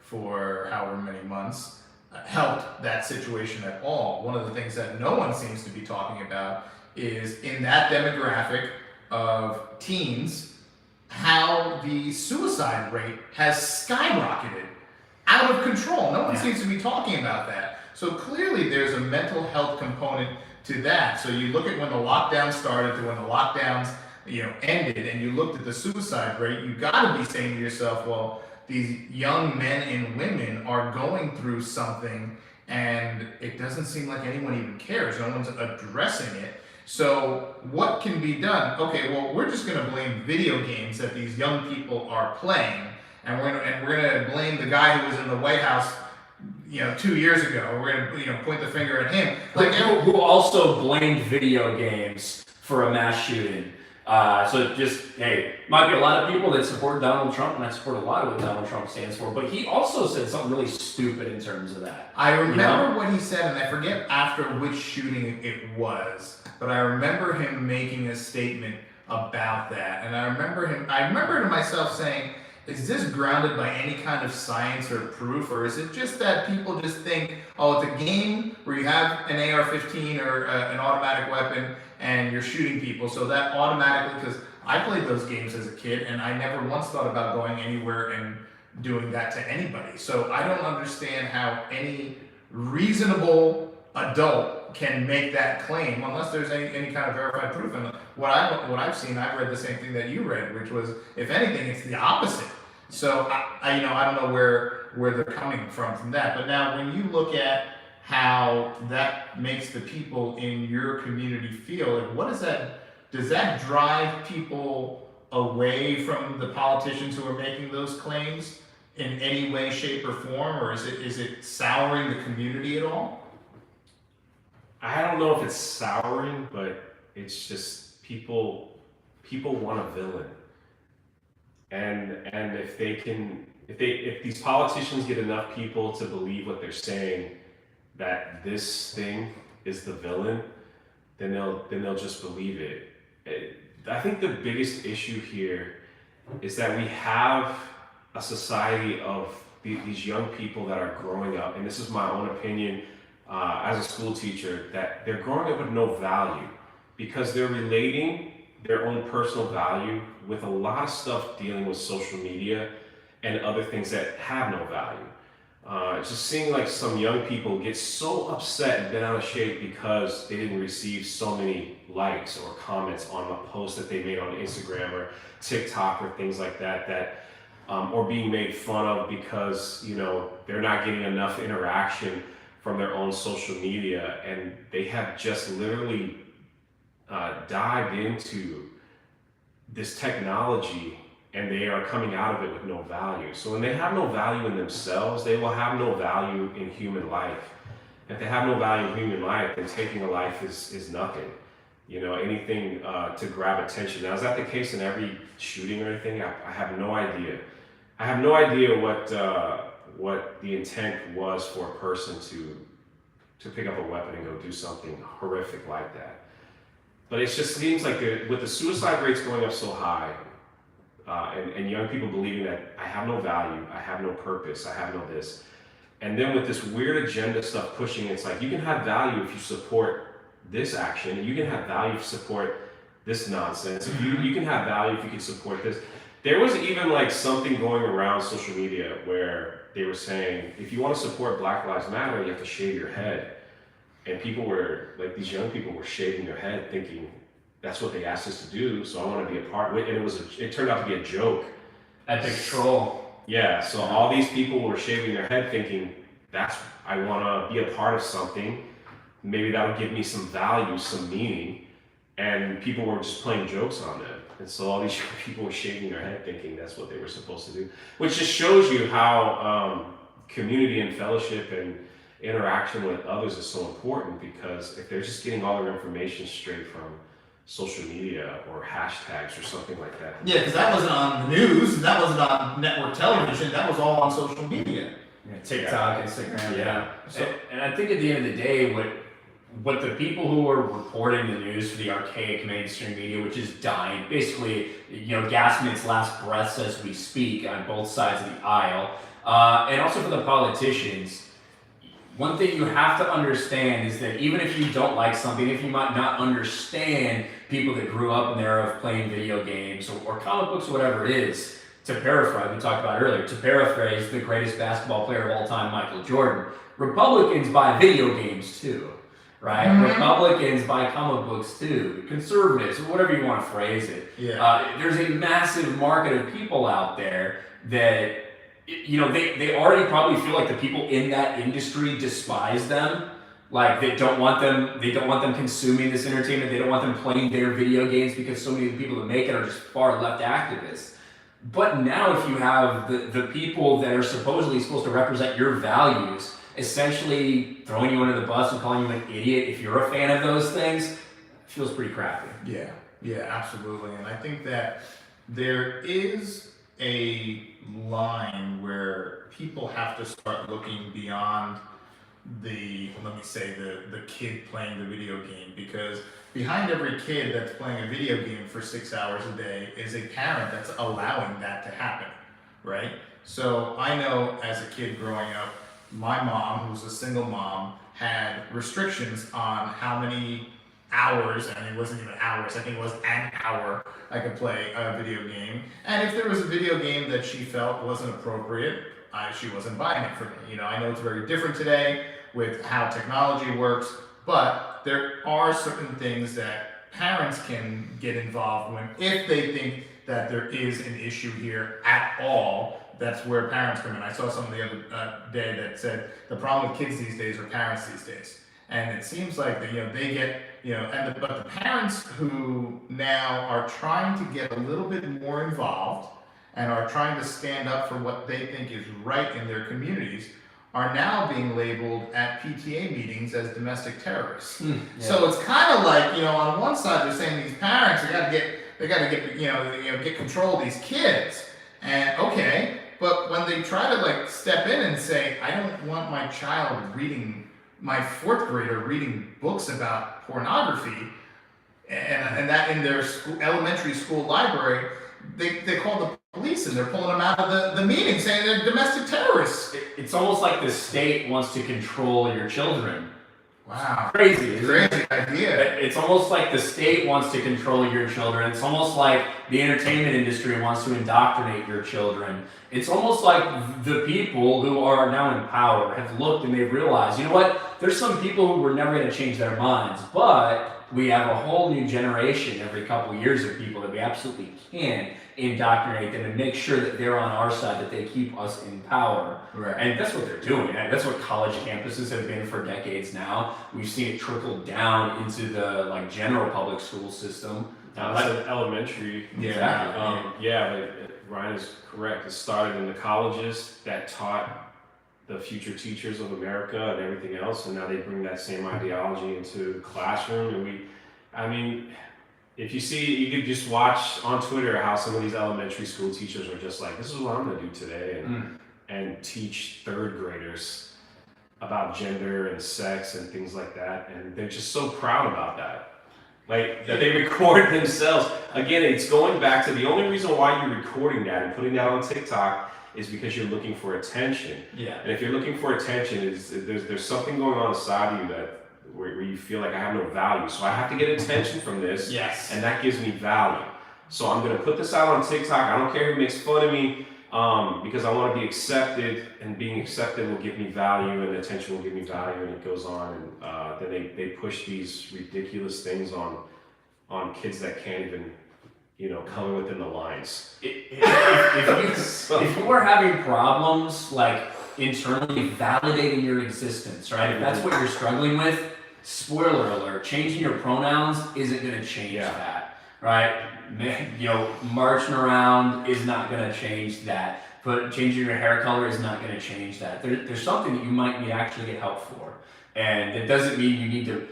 for however many months helped that situation at all. One of the things that no one seems to be talking about is in that demographic of teens, how the suicide rate has skyrocketed out of control. No one seems to be talking about that. So clearly there's a mental health component to that. So you look at when the lockdown started to when the lockdowns ended, and you looked at the suicide rate, you got to be saying to yourself, well, these young men and women are going through something, and it doesn't seem like anyone even cares. No one's addressing it. So what can be done? Okay, well, we're just going to blame video games that these young people are playing, and we're going to blame the guy who was in the White House 2 years ago. We're going to point the finger at him. Like who also blamed video games for a mass shooting. So might be a lot of people that support Donald Trump, and I support a lot of what Donald Trump stands for, but he also said something really stupid in terms of that. I remember what he said, and I forget after which shooting it was, but I remember him making a statement about that, and I remember to myself saying, is this grounded by any kind of science or proof, or is it just that people just think, oh, it's a game where you have an AR-15 or an automatic weapon and you're shooting people, so that automatically, because I played those games as a kid and I never once thought about going anywhere and doing that to anybody. So I don't understand how any reasonable adult can make that claim unless there's any kind of verified proof. And what I've seen, I've read the same thing that you read, which was, if anything, it's the opposite. So I don't know where they're coming from that. But now when you look at how that makes the people in your community feel, like what does that drive people away from the politicians who are making those claims in any way, shape, or form, or is it souring the community at all? I don't know if it's souring, but it's just people want a villain. And if these politicians get enough people to believe what they're saying, that this thing is the villain, then they'll just believe it. I think the biggest issue here is that we have a society of these young people that are growing up, and this is my own opinion as a school teacher, that they're growing up with no value because they're relating their own personal value with a lot of stuff dealing with social media and other things that have no value. Just seeing like some young people get so upset and bent out of shape because they didn't receive so many likes or comments on a post that they made on Instagram or TikTok or things like that, or being made fun of because they're not getting enough interaction from their own social media, and they have just literally dived into this technology and they are coming out of it with no value. So when they have no value in themselves, they will have no value in human life. If they have no value in human life, then taking a life is nothing. Anything to grab attention. Now, is that the case in every shooting or anything? I have no idea. I have no idea what the intent was for a person to pick up a weapon and go do something horrific like that. But it just seems like with the suicide rates going up so high, and young people believing that I have no value, I have no purpose, I have no this. And then with this weird agenda stuff pushing, it's like you can have value if you support this action, and you can have value if you support this nonsense. If you can have value if you can support this. There was even like something going around social media where they were saying, if you want to support Black Lives Matter, you have to shave your head. And people were, like these young people were shaving their head thinking, that's what they asked us to do, so I want to be a part of it. And it turned out to be a joke. Epic troll. Yeah, so all these people were shaving their head thinking, I want to be a part of something. Maybe that'll give me some value, some meaning. And people were just playing jokes on them. And so all these people were shaving their head thinking that's what they were supposed to do. Which just shows you how community and fellowship and interaction with others is so important, because if they're just getting all their information straight from social media or hashtags or something like that. Yeah, because that wasn't on the news, and that wasn't on network television, that was all on social media. TikTok, Instagram. Yeah. And I think at the end of the day, what the people who are reporting the news for the archaic mainstream media, which is dying, basically, gasping its last breaths as we speak on both sides of the aisle, and also for the politicians, one thing you have to understand is that even if you don't like something, if you might not understand people that grew up in the era of playing video games or comic books or whatever it is, to paraphrase, we talked about earlier, to paraphrase the greatest basketball player of all time, Michael Jordan, Republicans buy video games too, right? Mm-hmm. Republicans buy comic books too, conservatives, or whatever you want to phrase it. Yeah. There's a massive market of people out there that, they already probably feel like the people in that industry despise them. Like they don't want them consuming this entertainment. They don't want them playing their video games because so many of the people that make it are just far left activists. But now if you have the people that are supposedly supposed to represent your values essentially throwing you under the bus and calling you an idiot if you're a fan of those things, it feels pretty crappy. Yeah, absolutely. And I think that there is a line where people have to start looking beyond the kid playing the video game, because behind every kid that's playing a video game for 6 hours a day is a parent that's allowing that to happen, right? So I know as a kid growing up, my mom, who was a single mom, had restrictions on how many hours, and it wasn't even hours, I think it was an hour I could play a video game. And if there was a video game that she felt wasn't appropriate, she wasn't buying it for me. I know it's very different today with how technology works, but there are certain things that parents can get involved when, if they think that there is an issue here at all. That's where parents come in. I saw something the other day that said the problem with kids these days are parents these days. And it seems like that, they get, but the parents who now are trying to get a little bit more involved and are trying to stand up for what they think is right in their communities are now being labeled at PTA meetings as domestic terrorists. Yeah. So it's kind of like, on one side they're saying these parents they got to get control of these kids, and okay, but when they try to step in and say, I don't want my child reading, my fourth grader reading books about pornography, and that in their elementary school library, they call the police and they're pulling them out of the meeting saying they're domestic terrorists. It's almost like the state wants to control your children. Wow. Crazy idea. It's almost like the state wants to control your children. It's almost like the entertainment industry wants to indoctrinate your children. It's almost like the people who are now in power have looked and they've realized, you know what? There's some people who were never going to change their minds, but we have a whole new generation every couple of years of people that we absolutely can indoctrinate them and make sure that they're on our side, that they keep us in power. Right. And that's what they're doing. That's what college campuses have been for decades now. We've seen it trickle down into the general public school system. Elementary. Yeah. Ryan is correct. It started in the colleges that taught the future teachers of America and everything else, and now they bring that same ideology into the classroom. And if you could just watch on Twitter how some of these elementary school teachers are just like, this is what I'm going to do today, and teach third graders about gender and sex and things like that, and they're just so proud about that. That they record themselves. Again, it's going back to the only reason why you're recording that and putting that on TikTok is because you're looking for attention. Yeah. And if you're looking for attention, there's something going on inside of you where you feel like I have no value. So I have to get attention from this. Yes. And that gives me value. So I'm going to put this out on TikTok. I don't care who makes fun of me because I want to be accepted, and being accepted will give me value, and attention will give me value, and it goes on. And then they push these ridiculous things on kids that can't even, color within the lines. If you are having problems internally validating your existence, right? If that's what you're struggling with, spoiler alert, changing your pronouns isn't going to change that, right? Marching around is not going to change that. But changing your hair color is not going to change that. There's something that you might need to actually get help for, and it doesn't mean you need to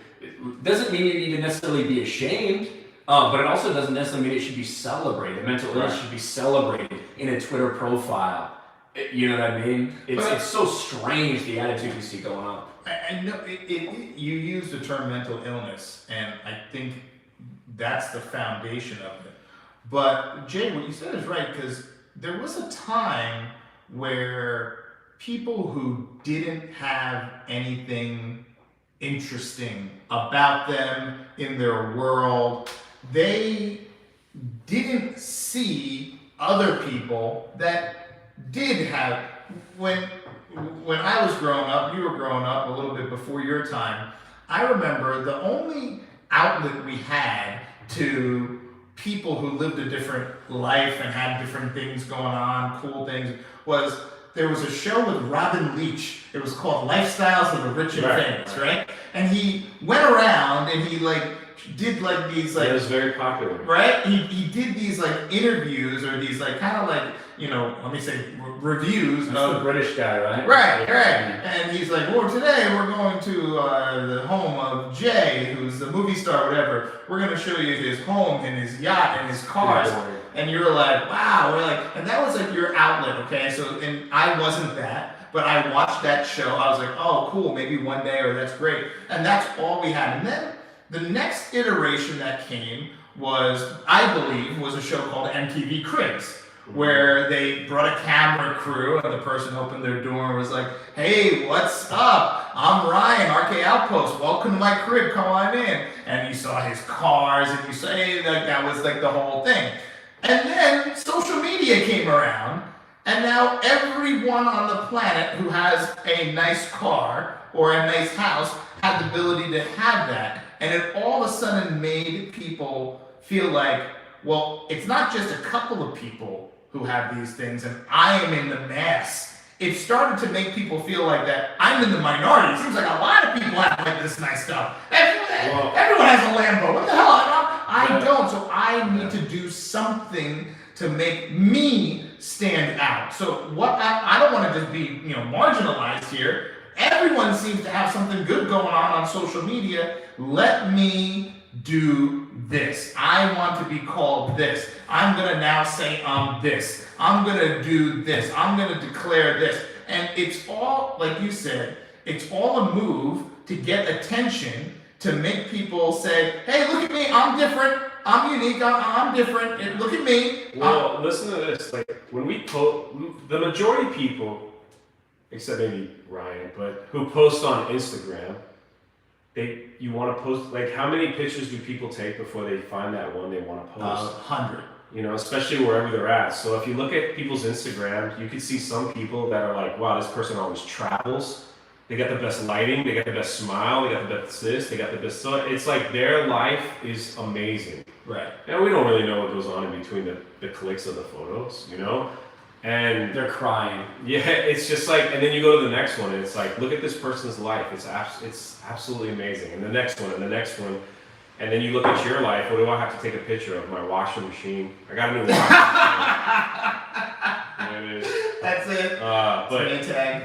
necessarily be ashamed. But it also doesn't necessarily mean it should be celebrated. Mental illness should be celebrated in a Twitter profile. You know what I mean? But- It's so strange, the attitude you see going on. I know you used the term mental illness, and I think that's the foundation of it. But Jay, what you said is right, because there was a time where people who didn't have anything interesting about them in their world, they didn't see other people that did have. When I was growing up, you were growing up a little bit before your time, I remember the only outlet we had to people who lived a different life and had different things going on, cool things, was there was a show with Robin Leach. It was called Lifestyles of the Rich and Famous, right? And he went around and he did these It was very popular. right? He did these interviews or these kind of let me say reviews That's of the British guy, right? Right. And he's like, well, today we're going to the home of Jay, who's the movie star, whatever. We're going to show you his home and his yacht and his cars. And you're like, wow. We're like, and that was your outlet, okay? So, and I wasn't that, but I watched that show. I was like, oh, cool, maybe one day, or that's great. And that's all we had. And then the next iteration that came was, I believe, was a show called MTV Cribs, where they brought a camera crew and the person opened their door and was like, hey, what's up? I'm Ryan, RK Outpost. Welcome to my crib. Come on in. And you saw his cars and you say that was the whole thing. And then social media came around, and now everyone on the planet who has a nice car or a nice house had the ability to have that. And it all of a sudden made people feel like, well, it's not just a couple of people who have these things and I am in the mass. It started to make people feel like that I'm in the minority. It seems like a lot of people have this nice stuff. Everyone has a Lambo. What the hell? I don't. So I need to do something to make me stand out. So what I don't want to just be marginalized here. Everyone seems to have something good going on social media. Let me do this. I want to be called this. I'm going to now say I'm this. I'm going to do this. I'm going to declare this. And it's all, like you said, it's all a move to get attention, to make people say, hey, look at me. I'm different. I'm unique. I'm different. And look at me. Well, listen to this. When we post, the majority of people, except maybe Ryan, but who post on Instagram, you want to post, how many pictures do people take before they find that one they want to post? 100. Especially wherever they're at. So if you look at people's Instagram, you can see some people that are like, wow, this person always travels. They got the best lighting, they got the best smile, they got the best this, they got the best, so it's like their life is amazing. Right. And we don't really know what goes on in between the clicks of the photos, And They're crying. yeah, it's just and then you go to the next one, and it's like, look at this person's life. It's absolutely amazing. And the next one, and the next one, and then you look at your life. What do I have to take a picture of? My washing machine. I got a new washing machine. That's it.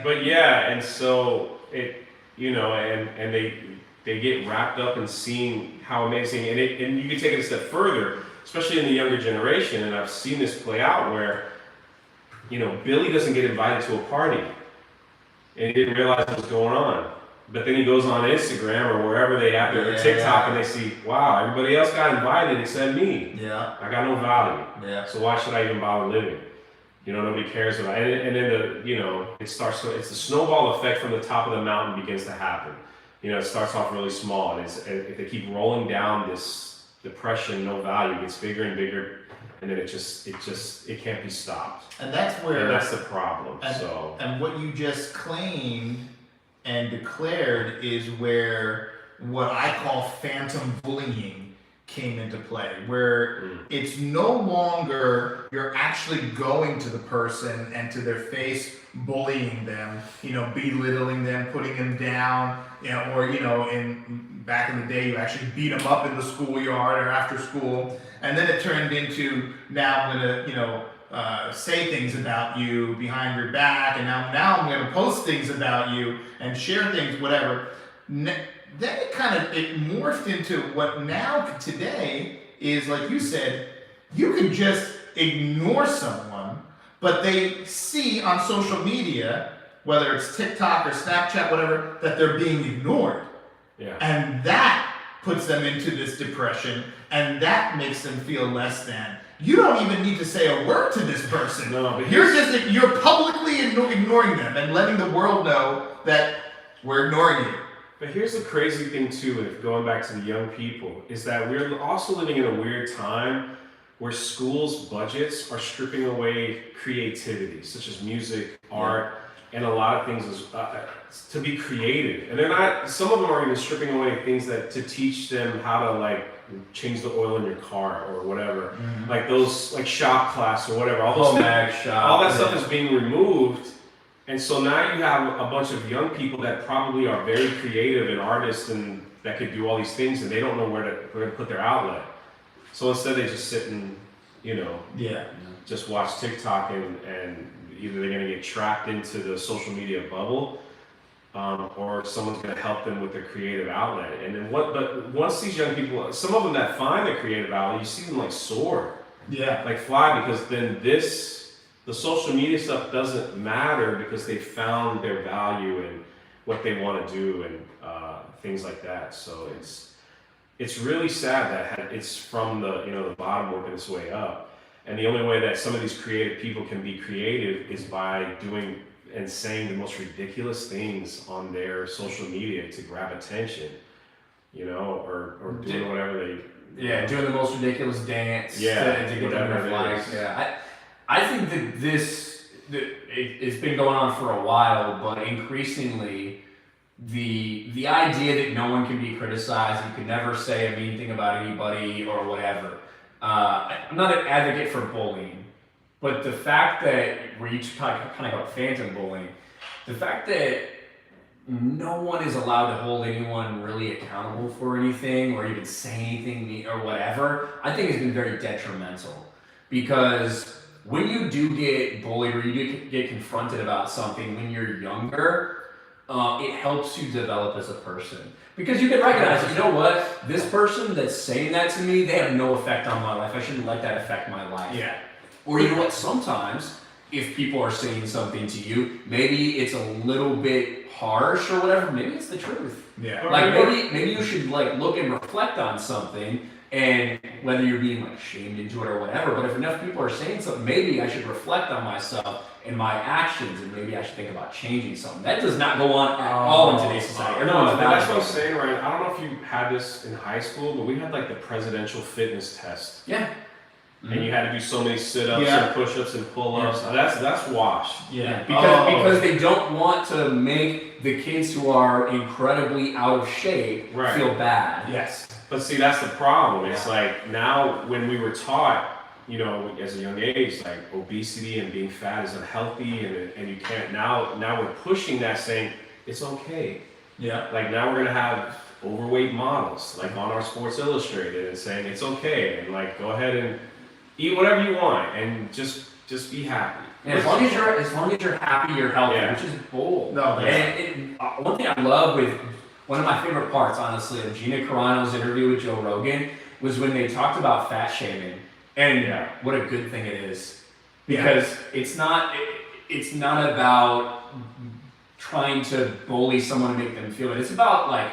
But yeah, and so it, and they get wrapped up in seeing how amazing, and you can take it a step further, especially in the younger generation. And I've seen this play out where, Billy doesn't get invited to a party, and he didn't realize what was going on. But then he goes on Instagram or wherever they have their TikTok, and they see, wow, everybody else got invited except me. Yeah. I got no value. Yeah. So why should I even bother living? Nobody cares about it. And then it starts to, it's the snowball effect from the top of the mountain begins to happen. It starts off really small, and if they keep rolling down this depression, no value, it gets bigger and bigger. And then it can't be stopped. And that's where... And that's the problem, And what you just claimed and declared is where what I call phantom bullying came into play, where it's no longer you're actually going to the person and to their face bullying them, belittling them, putting them down, or in back in the day you actually beat them up in the schoolyard or after school, and then it turned into now I'm gonna say things about you behind your back, and now I'm gonna post things about you and share things, whatever. Then it morphed into what now today is, like you said, you can just ignore someone, but they see on social media, whether it's TikTok or Snapchat, whatever, that they're being ignored. Yeah. And that puts them into this depression, and that makes them feel less than. You don't even need to say a word to this person. No, but you're publicly ignoring them and letting the world know that we're ignoring you. But here's the crazy thing too, with going back to the young people, is that we're also living in a weird time where schools' budgets are stripping away creativity, such as music, art, and a lot of things to be creative. And they're not, some of them are even stripping away things that to teach them how to like change the oil in your car or whatever. Like those, like shop class or whatever. All those all that stuff is being removed. And so now you have a bunch of young people that probably are very creative and artists and that could do all these things, and they don't know where to put their outlet. So instead they just sit and, just watch TikTok and either they're going to get trapped into the social media bubble, or someone's going to help them with their creative outlet. And then but once these young people, some of them that find their creative outlet, you see them like soar, like fly, because then the social media stuff doesn't matter because they found their value in what they want to do and things like that. So it's really sad that it's from the bottom working its way up. And the only way that some of these creative people can be creative is by doing and saying the most ridiculous things on their social media to grab attention, or doing whatever they. Yeah, doing the most ridiculous dance to get them their likes. Yeah, I think that it's been going on for a while, but increasingly the idea that no one can be criticized, you can never say a mean thing about anybody or whatever. I'm not an advocate for bullying, but the fact that where you kind of got phantom bullying, the fact that no one is allowed to hold anyone really accountable for anything or even say anything or whatever, I think has been very detrimental. Because when you do get bullied or you do get confronted about something when you're younger, it helps you develop as a person. Because you can recognize, you know what, this person that's saying that to me, they have no effect on my life. I shouldn't let that affect my life. Yeah. Or you know what, sometimes if people are saying something to you, maybe it's a little bit harsh or whatever, maybe it's the truth. Yeah. Like maybe you should like look and reflect on something, and whether you're being like shamed into it or whatever, but if enough people are saying something, maybe I should reflect on myself and my actions, and maybe I should think about changing something. That does not go on at all in today's society. No, that's what I'm saying, Ryan. I don't know if you had this in high school, but we had like the presidential fitness test. Yeah. And you had to do so many sit-ups and push-ups and pull-ups. That's washed. Yeah. Because they don't want to make the kids who are incredibly out of shape feel bad. Yes. But see, that's the problem. It's like now when we were taught, as a young age, like obesity and being fat is unhealthy, and you can't. Now we're pushing that, saying it's okay. Yeah. Like now we're gonna have overweight models, like on our Sports Illustrated, and saying it's okay, and like go ahead and eat whatever you want, and just be happy. And as long as you're happy, you're healthy, which is bold. No, and one thing I love with one of my favorite parts, honestly, of Gina Carano's interview with Joe Rogan was when they talked about fat shaming. And what a good thing it is, because it's not about trying to bully someone to make them feel it. It's about like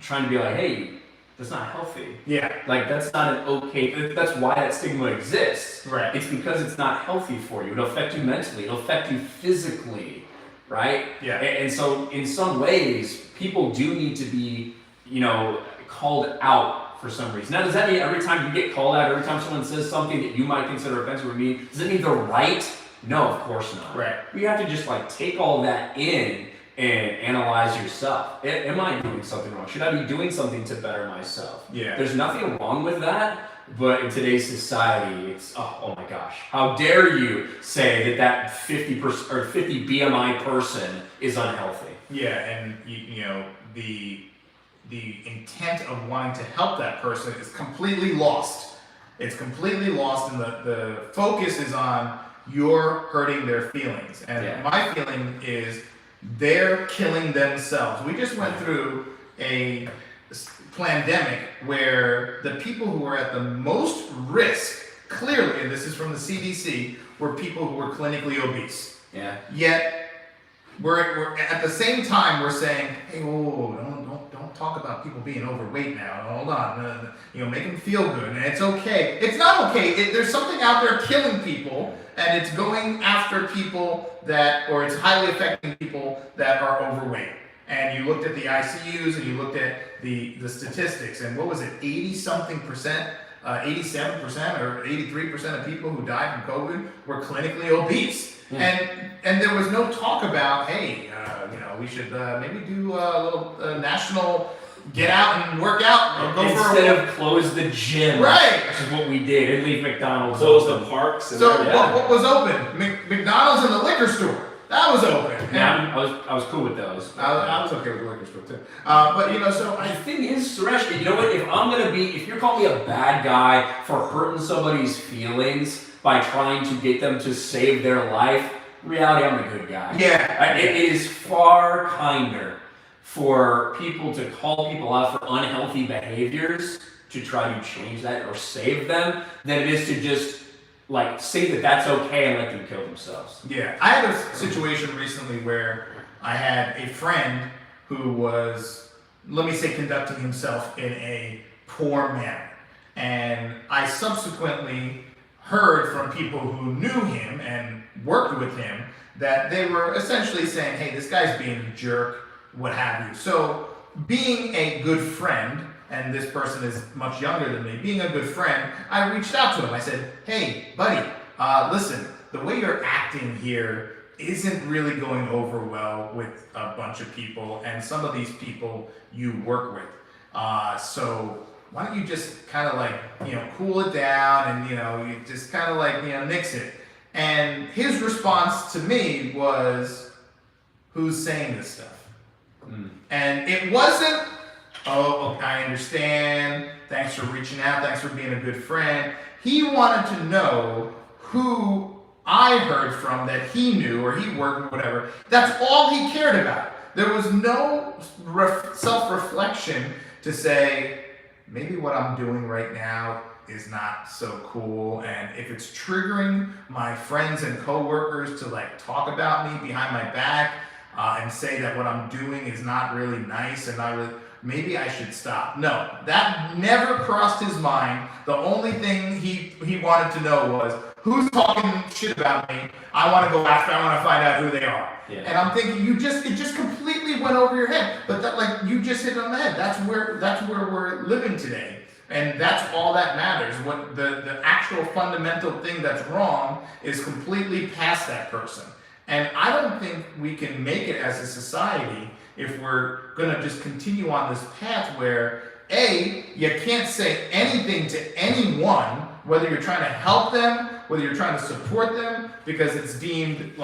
trying to be like, hey, that's not healthy. Yeah. Like that's not an okay. That's why that stigma exists. Right. It's because it's not healthy for you. It'll affect you mentally. It'll affect you physically. Right. Yeah. And so in some ways, people do need to be, called out for some reason. Now, does that mean every time you get called out, every time someone says something that you might consider offensive or mean, does it mean they're right? No, of course not. Right. You have to just like take all that in and analyze yourself. Am I doing something wrong? Should I be doing something to better myself? Yeah. There's nothing wrong with that, but in today's society, it's oh my gosh, how dare you say that 50% or 50 BMI person is unhealthy? Yeah, and the intent of wanting to help that person is completely lost. It's completely lost, and the focus is on you're hurting their feelings. And my feeling is they're killing themselves. We just went through a pandemic where the people who were at the most risk, clearly, and this is from the CDC, were people who were clinically obese. Yeah. Yet, we're at the same time we're saying, hey, whoa, don't talk about people being overweight now. Hold on, make them feel good, and it's okay. It's not okay. There's something out there killing people, and it's going after people or it's highly affecting people that are overweight. And you looked at the ICUs, and you looked at the statistics, and what was it, 87% or 83% of people who died from COVID were clinically obese. And there was no talk about, hey, we should maybe do a little national get out and work out. Or go Instead of close the gym. Right. Which is what we did. And leave McDonald's Close open. the parks. And So everything. what was open? McDonald's and the liquor store. That was open. Yeah, I was cool with those. I was okay with the liquor store too. But so The thing is, Suresh, you know what? If you're calling me a bad guy for hurting somebody's feelings by trying to get them to save their life, in reality, I'm a good guy. Yeah. It is far kinder for people to call people out for unhealthy behaviors to try to change that or save them than it is to just say that that's okay and let them kill themselves. Yeah, I had a situation recently where I had a friend who was, let me say, conducting himself in a poor manner. And I subsequently heard from people who knew him and worked with him that they were essentially saying, hey, this guy's being a jerk, what have you. So being a good friend, and this person is much younger than me, being a good friend, I reached out to him. I said, hey, buddy, listen, the way you're acting here isn't really going over well with a bunch of people, and some of these people you work with. So why don't you just kind of cool it down and, you just kind of nix it. And his response to me was, who's saying this stuff? And it wasn't, oh, I understand. Thanks for reaching out. Thanks for being a good friend. He wanted to know who I heard from that he knew or he worked with, whatever. That's all he cared about. There was no self-reflection to say, maybe what I'm doing right now is not so cool. And if it's triggering my friends and coworkers to talk about me behind my back and say that what I'm doing is not really nice and not really, maybe I should stop. No, that never crossed his mind. The only thing he wanted to know was, who's talking shit about me? I want to go after, I want to find out who they are. Yeah. And I'm thinking, it just completely went over your head. But that, you just hit it on the head. That's where we're living today. And that's all that matters. What the actual fundamental thing that's wrong is completely past that person. And I don't think we can make it as a society if we're going to just continue on this path where, A, you can't say anything to anyone, whether you're trying to help them, whether you're trying to support them, because it's deemed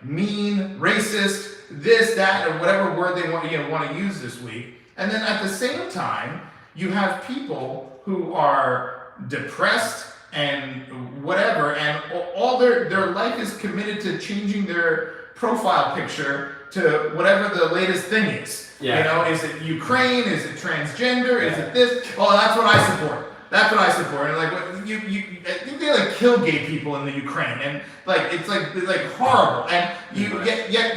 mean, racist, this, that, or whatever word they want to use this week. And then at the same time, you have people who are depressed and whatever, and all their life is committed to changing their profile picture to whatever the latest thing is. Yeah. Is it Ukraine? Is it transgender? Is it this? Oh, that's what I support. That's what I support. And I think they kill gay people in the Ukraine, and it's horrible. And yet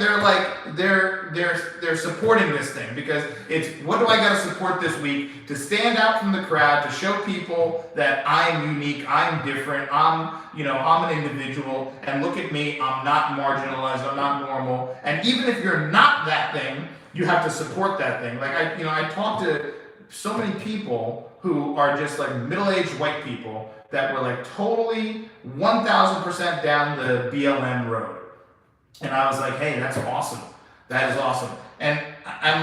they're supporting this thing because it's, what do I got to support this week to stand out from the crowd, to show people that I'm unique, I'm different, I'm an individual, and look at me, I'm not marginalized, I'm not normal. And even if you're not that thing, you have to support that thing. I talked to so many people who are just middle-aged white people that were totally 1,000% down the BLM road. And I was like, hey, that's awesome. That is awesome. And I'm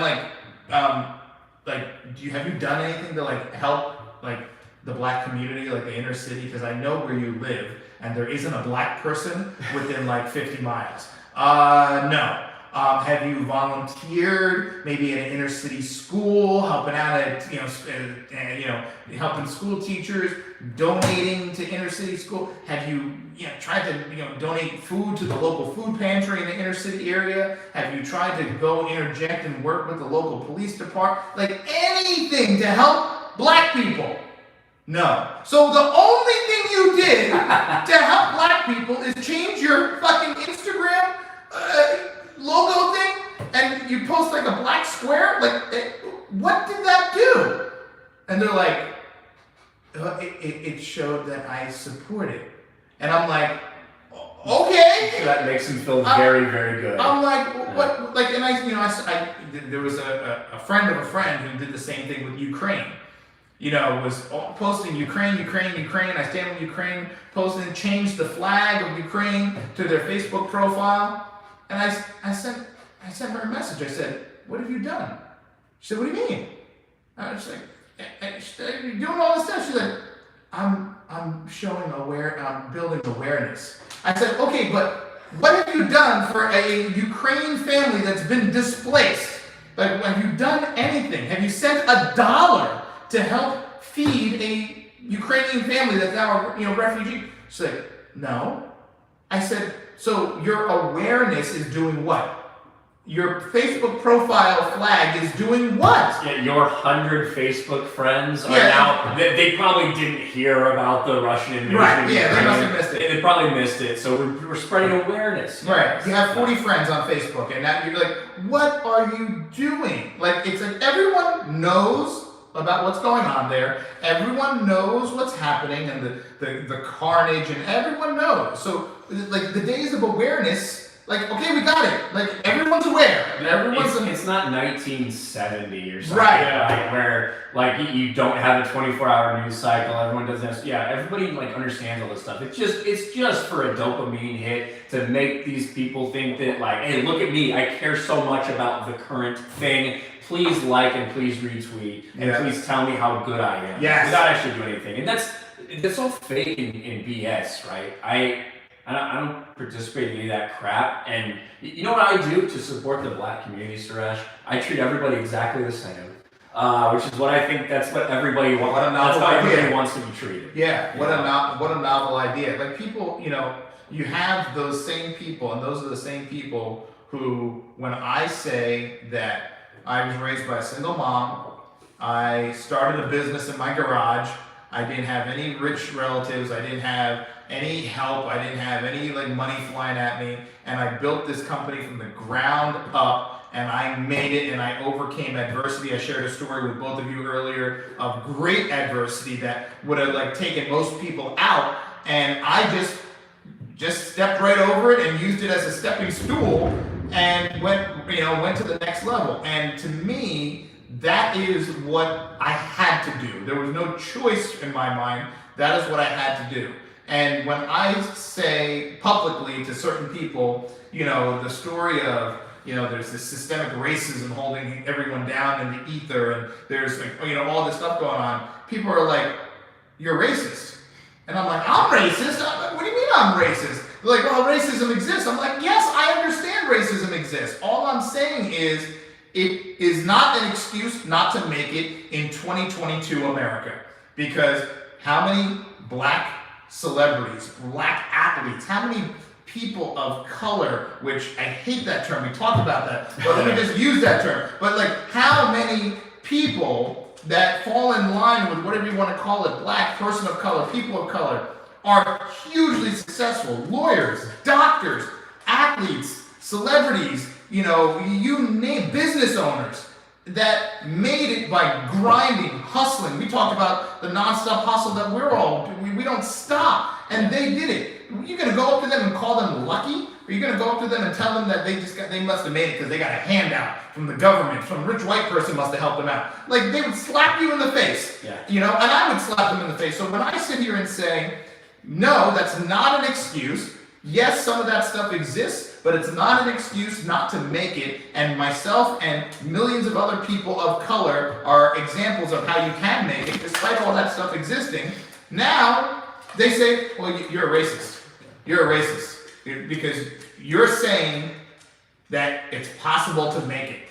have you done anything to help the black community, the inner city? Because I know where you live and there isn't a black person within 50 miles. No. Have you volunteered maybe at an inner city school, helping out at helping school teachers, donating to inner city school? Have you tried to donate food to the local food pantry in the inner city area? Have you tried to go interject and work with the local police department? Anything to help black people? No. So the only thing you did to help black people is change your fucking Instagram logo thing and you post like a black square? Like, what did that do? And they're like, it showed that I support it. And I'm like, okay. So that makes him feel very, very good. I'm like, what? Like, and I there was a friend of a friend who did the same thing with Ukraine. Was posting Ukraine. I stand with Ukraine. Posting, changed the flag of Ukraine to their Facebook profile. And I sent her a message. I said, "What have you done?" She said, "What do you mean?" I was like, "You're doing all this stuff." She's like, I'm showing I'm building awareness. I said, okay, but what have you done for a Ukraine family that's been displaced? Like, have you done anything? Have you sent $1 to help feed a Ukrainian family that's now a refugee? She's like, no. I said, so your awareness is doing what? Your Facebook profile flag is doing what? Yeah, your 100 Facebook friends are now, they probably didn't hear about the Russian invasion. Right, yeah, they must have missed it. They probably missed it, so we're spreading awareness. Right, you have 40 friends on Facebook, and now you're like, what are you doing? Like, it's like everyone knows about what's going on there. Everyone knows what's happening and the carnage, and everyone knows. So, like, the days of awareness, like, okay, we got it. Like, everyone's aware. It's not 1970 or something, right? Where like you don't have a 24-hour news cycle. Everyone doesn't. Everybody like understands all this stuff. It's just for a dopamine hit to make these people think that like, hey, look at me. I care so much about the current thing. Please like and please retweet and please tell me how good I am. Yes. Without actually doing anything. And that's all fake in BS, right? I don't participate in any of that crap. And you know what I do to support the black community, Suresh? I treat everybody exactly the same, which is what I think that's what everybody wants. What a novel that's how idea. everybody wants to be treated. Yeah, what a novel idea. Like, people, you have those same people, and those are the same people who, when I say that I was raised by a single mom, I started a business in my garage, I didn't have any rich relatives, I didn't have any help, I didn't have any like money flying at me, and I built this company from the ground up, and I made it, and I overcame adversity. I shared a story with both of you earlier of great adversity that would have like taken most people out, and I just stepped right over it and used it as a stepping stool and went to the next level. And to me, that is what I had to do. There was no choice in my mind. That is what I had to do. And when I say publicly to certain people, the story of, there's this systemic racism holding everyone down in the ether, and there's like, all this stuff going on, people are like, you're racist. And I'm like, I'm racist? What do you mean I'm racist? They're like, well, racism exists. I'm like, yes, I understand racism exists. All I'm saying is, it is not an excuse not to make it in 2022 America. Because how many black celebrities, black athletes, how many people of color, which I hate that term, we talked about that, but let me just use that term. But like, how many people that fall in line with whatever you want to call it, black, person of color, people of color, are hugely successful? Lawyers, doctors, athletes, celebrities, you name, business owners that made it by grinding, hustling. We talked about the nonstop hustle that we don't stop, and they did it. You're gonna go up to them and call them lucky? Or you're gonna go up to them and tell them that they must have made it because they got a handout from the government, some rich white person must have helped them out? Like, they would slap you in the face, and I would slap them in the face. So when I sit here and say, no, that's not an excuse. Yes, some of that stuff exists, but it's not an excuse not to make it. And myself and millions of other people of color are examples of how you can make it, despite all that stuff existing. Now, they say, well, you're a racist. You're a racist. Because you're saying that it's possible to make it.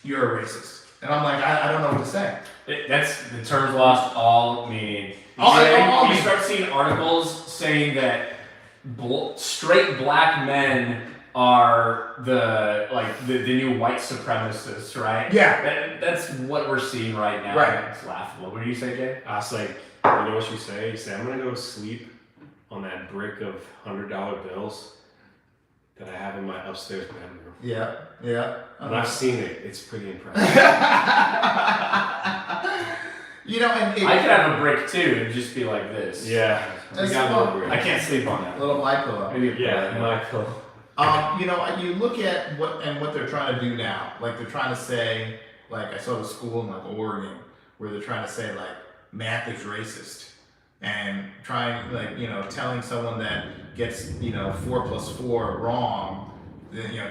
You're a racist. And I'm like, I don't know what to say. The term's lost all meaning. You start seeing articles saying that straight black men are the new white supremacists, right? Yeah. That's what we're seeing right now. Right. It's laughable. What do you say, Jay? I was like, you know what you say? You say, I'm gonna go sleep on that brick of $100 bills that I have in my upstairs bedroom. Yeah, yeah. And I've seen it. It's pretty impressive. You know, and I could have a brick too and just be like this. Yeah. That's We got small. a little I brick. can't sleep on that. little my pillow. Maybe a Yeah, pillow. my pillow. You know, you look at what they're trying to do now. Like they're trying to say, like I saw the school in like Oregon where they're trying to say like math is racist, and trying like telling someone that gets 4 + 4 wrong,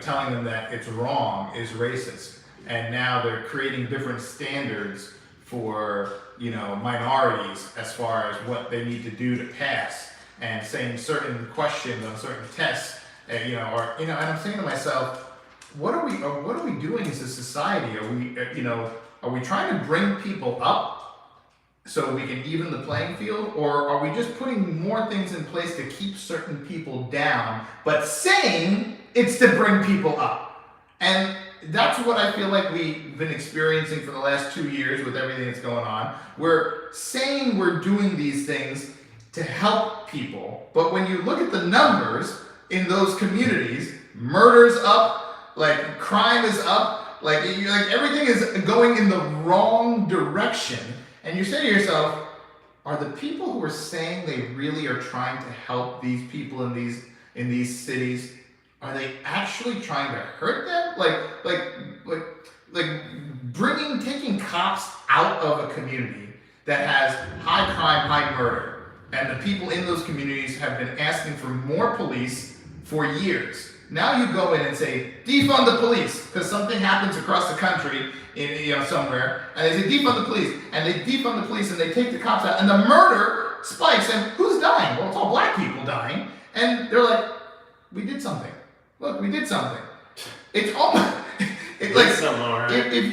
telling them that it's wrong is racist. And now they're creating different standards for minorities as far as what they need to do to pass, and saying certain questions on certain tests. And I'm saying to myself, what are we doing as a society? Are we trying to bring people up so we can even the playing field, or are we just putting more things in place to keep certain people down, but saying it's to bring people up? And that's what I feel like we've been experiencing for the last 2 years with everything that's going on. We're saying we're doing these things to help people, but when you look at the numbers in those communities, murder's up, like crime is up, like everything is going in the wrong direction. And you say to yourself, are the people who are saying they really are trying to help these people in these cities, are they actually trying to hurt them? Like taking cops out of a community that has high crime, high murder, and the people in those communities have been asking for more police for years. Now you go in and say, defund the police, because something happens across the country in somewhere, and they say defund the police, and they defund the police, and they take the cops out, and the murder spikes, and who's dying? Well, it's all black people dying, and they're like, we did something. Look, we did something. It's almost it's like something, all right. if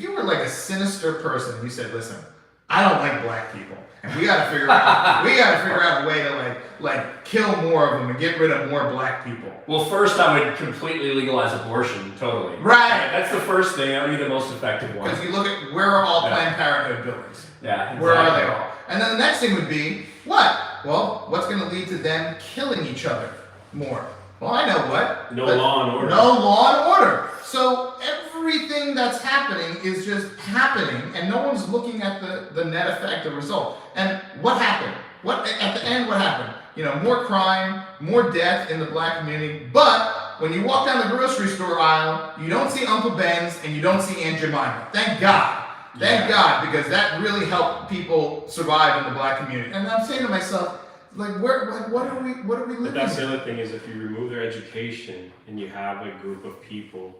you were like a sinister person, you said, listen, I don't like black people, and we got to figure out a way to like kill more of them and get rid of more black people. Well, first I would completely legalize abortion, totally. Right. That's the first thing. That would be the most effective one. Because you look at where are all Planned Parenthood buildings? Yeah. Exactly. Where are they all? And then the next thing would be what? Well, what's going to lead to them killing each other more? Well, I know what. No law and order. No law and order. So everything that's happening is just happening, and no one's looking at the net effect, the result. And what happened? At the end, what happened? More crime, more death in the black community. But when you walk down the grocery store aisle, you don't see Uncle Ben's and you don't see Aunt Jemima. Thank God. Thank God, because that really helped people survive in the black community. And I'm saying to myself, what are we living? But that's the other thing is if you remove their education and you have a group of people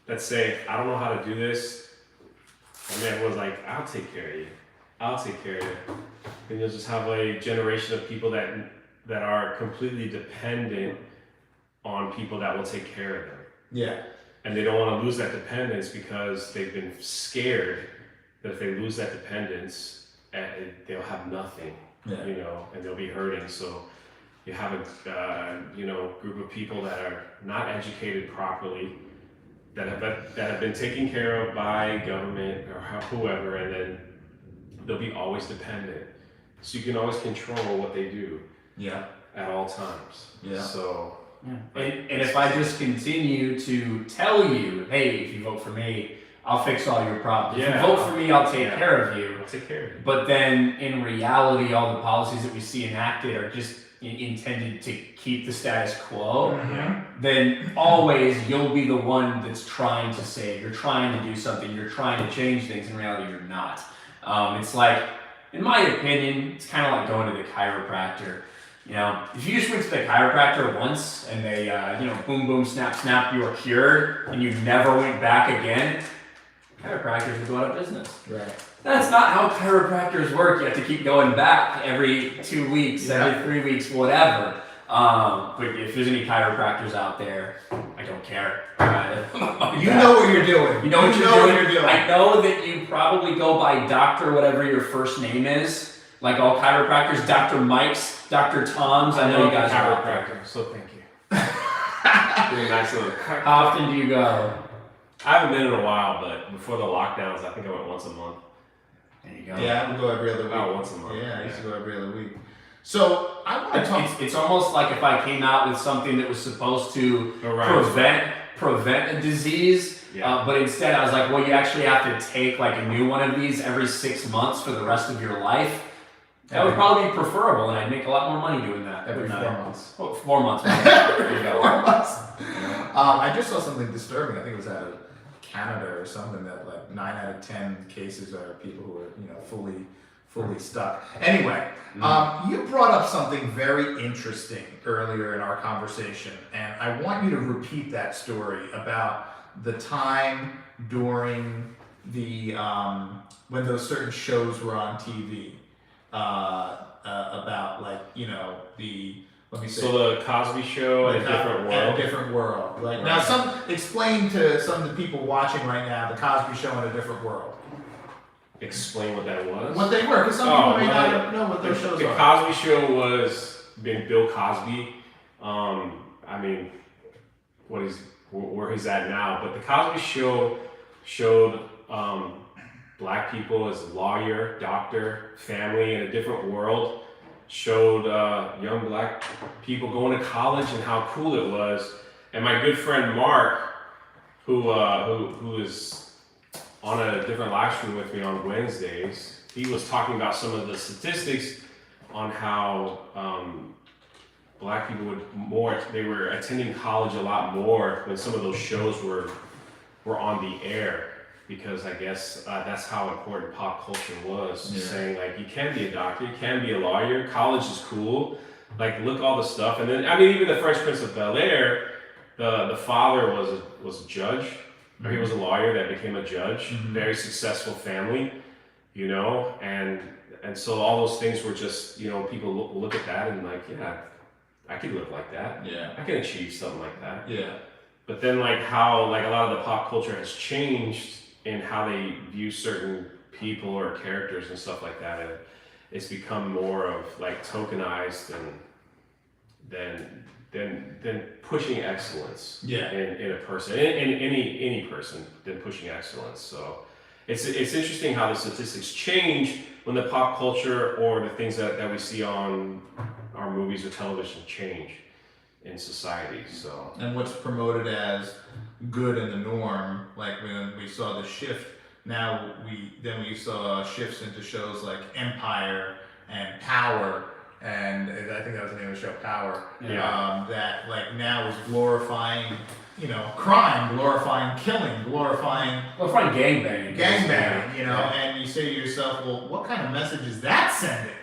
that say, I don't know how to do this, and everyone's like, I'll take care of you. I'll take care of you. And you'll just have a generation of people that are completely dependent on people that will take care of them. Yeah. And they don't want to lose that dependence because they've been scared that if they lose that dependence, they'll have nothing. Yeah. And they'll be hurting. So you have a group of people that are not educated properly, that have been taken care of by government or whoever, and then they'll be always dependent. So you can always control what they do. Yeah. At all times. Yeah. So. Yeah. And if I just continue to tell you, hey, if you vote for me, I'll fix all your problems. Yeah. If you vote for me, I'll take care of you. I'll take care of you. But then in reality, all the policies that we see enacted are just intended to keep the status quo. Mm-hmm. Then always you'll be the one that's trying to say, you're trying to do something, you're trying to change things. In reality, you're not. It's like, in my opinion, it's kind of like going to the chiropractor. If you just went to the chiropractor once and they, boom, boom, snap, snap, you were cured and you never went back again, chiropractors would go out of business. Right. That's not how chiropractors work. You have to keep going back every 2 weeks, every 3 weeks, whatever. But if there's any chiropractors out there, I don't care. You know what you're doing. You know what you're doing. I know that you probably go by Dr. whatever your first name is. Like all chiropractors, Dr. Mike's, Dr. Tom's. I know you guys are out there. So thank you. Really nice little. How often do you go? I haven't been in a while, but before the lockdowns, I think I went once a month. There you go. Yeah, I would go every other week. About once a month. Yeah, I used to go every other week. So I want to talk. It's almost like if I came out with something that was supposed to prevent a disease, but instead I was like, well, you actually have to take like a new one of these every 6 months for the rest of your life. That would probably be preferable, and I'd make a lot more money doing that. Every but 4 months. Oh, 4 months. There you go. 4 months. I just saw something disturbing. I think it was out of Canada or something that like 9 out of 10 cases are people who are fully stuck. Anyway, you brought up something very interesting earlier in our conversation, and I want you to repeat that story about the time during the when those certain shows were on TV. About let me say. So the Cosby Show and a different world. A different world. Like right. now, explain to some of the people watching right now the Cosby Show in a different world. Explain what that was. What they were, because some people may not know what those shows are. The Cosby Show was Bill Cosby. I mean, where he's at now, but the Cosby Show showed black people as lawyer, doctor, family in a different world. Showed young black people going to college and how cool it was. And my good friend Mark, who is on a different live stream with me on Wednesdays, he was talking about some of the statistics on how black people they were attending college a lot more when some of those shows were on the air. Because I guess that's how important pop culture was. Saying like, you can be a doctor, you can be a lawyer, college is cool. Like, look all the stuff. And then, I mean, even the Fresh Prince of Bel-Air, the father was a judge, or he was a lawyer that became a judge. Very successful family, and so all those things were just, people look at that and like, yeah, I could look like that. Yeah, I can achieve something like that. Yeah. But then like how like a lot of the pop culture has changed in how they view certain people or characters and stuff like that, and it's become more of like tokenized than pushing excellence in a person, in any person, than pushing excellence. So it's interesting how the statistics change when the pop culture or the things that we see on our movies or television change in society. So, and what's promoted as good in the norm, like when we saw the shift, now we saw shifts into shows like Empire and Power, and I think that was the name of the show, Power. That like now is glorifying crime, glorifying killing, glorifying gangbanging, and you say to yourself, well, what kind of message is that sending?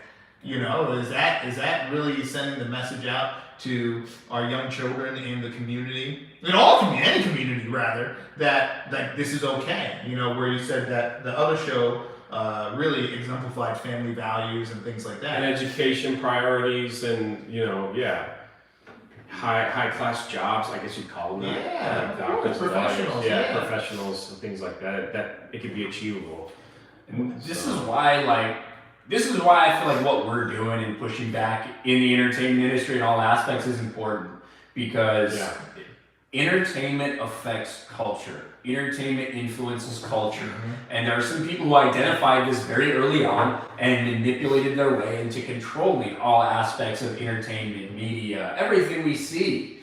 Is that really sending the message out to our young children in the community, any community rather, that this is okay? Where you said that the other show really exemplified family values and things like that. And education priorities and, high class jobs, I guess you'd call them that. Yeah, professionals. Professionals and things like that it could be achievable. And this is why I feel like what we're doing and pushing back in the entertainment industry in all aspects is important, because entertainment affects culture. Entertainment influences culture. And there are some people who identified this very early on and manipulated their way into controlling all aspects of entertainment, media, everything we see,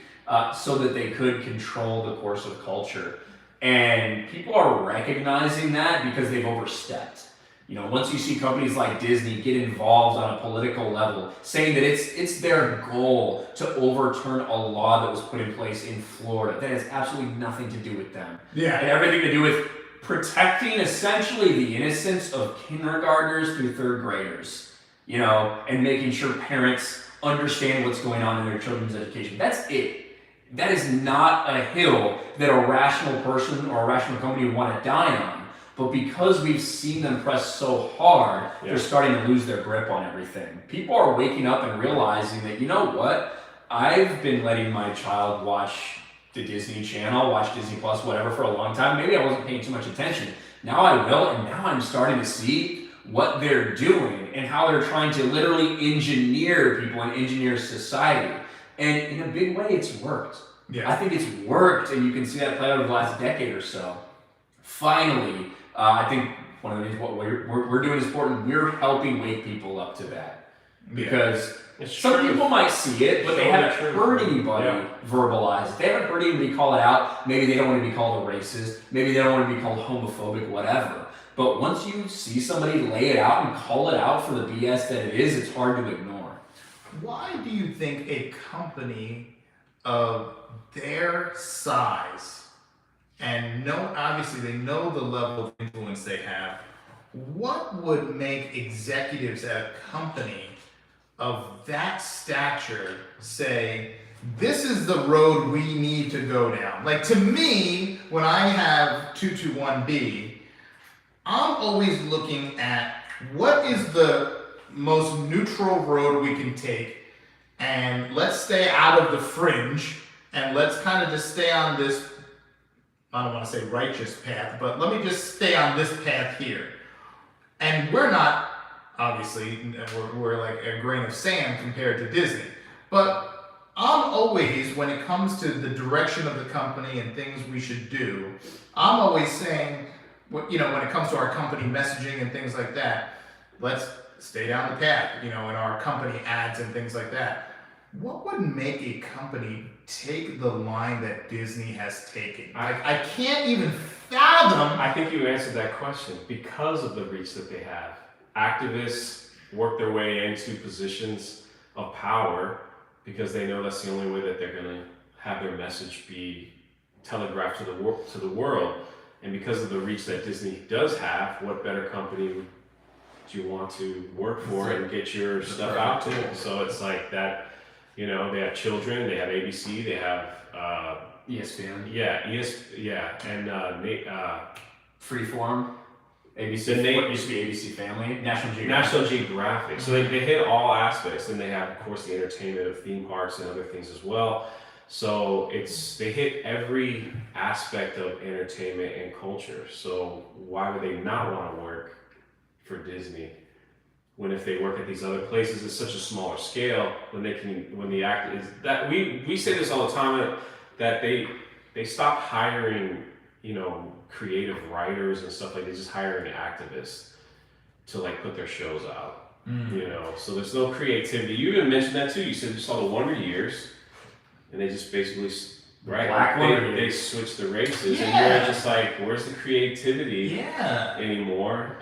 so that they could control the course of culture. And people are recognizing that because they've overstepped. Once you see companies like Disney get involved on a political level, saying that it's their goal to overturn a law that was put in place in Florida, that has absolutely nothing to do with them. Yeah. And everything to do with protecting essentially the innocence of kindergartners through third graders, and making sure parents understand what's going on in their children's education. That's it. That is not a hill that a rational person or a rational company would want to die on. But because we've seen them press so hard, they're starting to lose their grip on everything. People are waking up and realizing that, I've been letting my child watch the Disney Channel, watch Disney Plus, whatever, for a long time. Maybe I wasn't paying too much attention. Now I will, and now I'm starting to see what they're doing and how they're trying to literally engineer people and engineer society. And in a big way, it's worked. Yeah. I think it's worked, and you can see that play out over the last decade or so. Finally, I think one of the things what we're doing is important. We're helping wake people up to that. because It's some true. people might see it, but they Show haven't the truth. heard anybody Yeah. verbalize it. They haven't heard anybody call it out. Maybe they don't want to be called a racist. Maybe they don't want to be called homophobic, whatever. But once you see somebody lay it out and call it out for the BS that it is, it's hard to ignore. Why do you think a company of their size, and obviously they know the level of influence they have, what would make executives at a company of that stature say, this is the road we need to go down? Like, to me, when I have 221B, I'm always looking at what is the most neutral road we can take, and let's stay out of the fringe, and let's kind of just stay on this, I don't want to say righteous path, but let me just stay on this path here. And we're not, obviously, we're like a grain of sand compared to Disney, but I'm always, when it comes to the direction of the company and things we should do, I'm always saying, you know, when it comes to our company messaging and things like that, let's stay down the path, you know, in our company ads and things like that. What would make a company take the line that Disney has taken? I can't even fathom. I think you answered that question because of the reach that they have. Activists work their way into positions of power because they know that's the only way that they're going to have their message be telegraphed to the world. And because of the reach that Disney does have, what better company would you want to work for and get your stuff out to? So it's like that, you know, they have children, they have ABC, they have ESPN, and Freeform, ABC. What used to be ABC Family, National Geographic. So they hit all aspects. Then they have, of course, the entertainment of theme parks and other things as well. So they hit every aspect of entertainment and culture. So why would they not want to work for Disney when if they work at these other places it's such a smaller scale when the act is that we say this all the time that they stopped hiring, you know, creative writers and stuff like they just hiring activists to like put their shows out. You know, so there's no creativity. You even mentioned that too. You said you saw the Wonder Years and they just basically they switched the races and you're just like, where's the creativity anymore?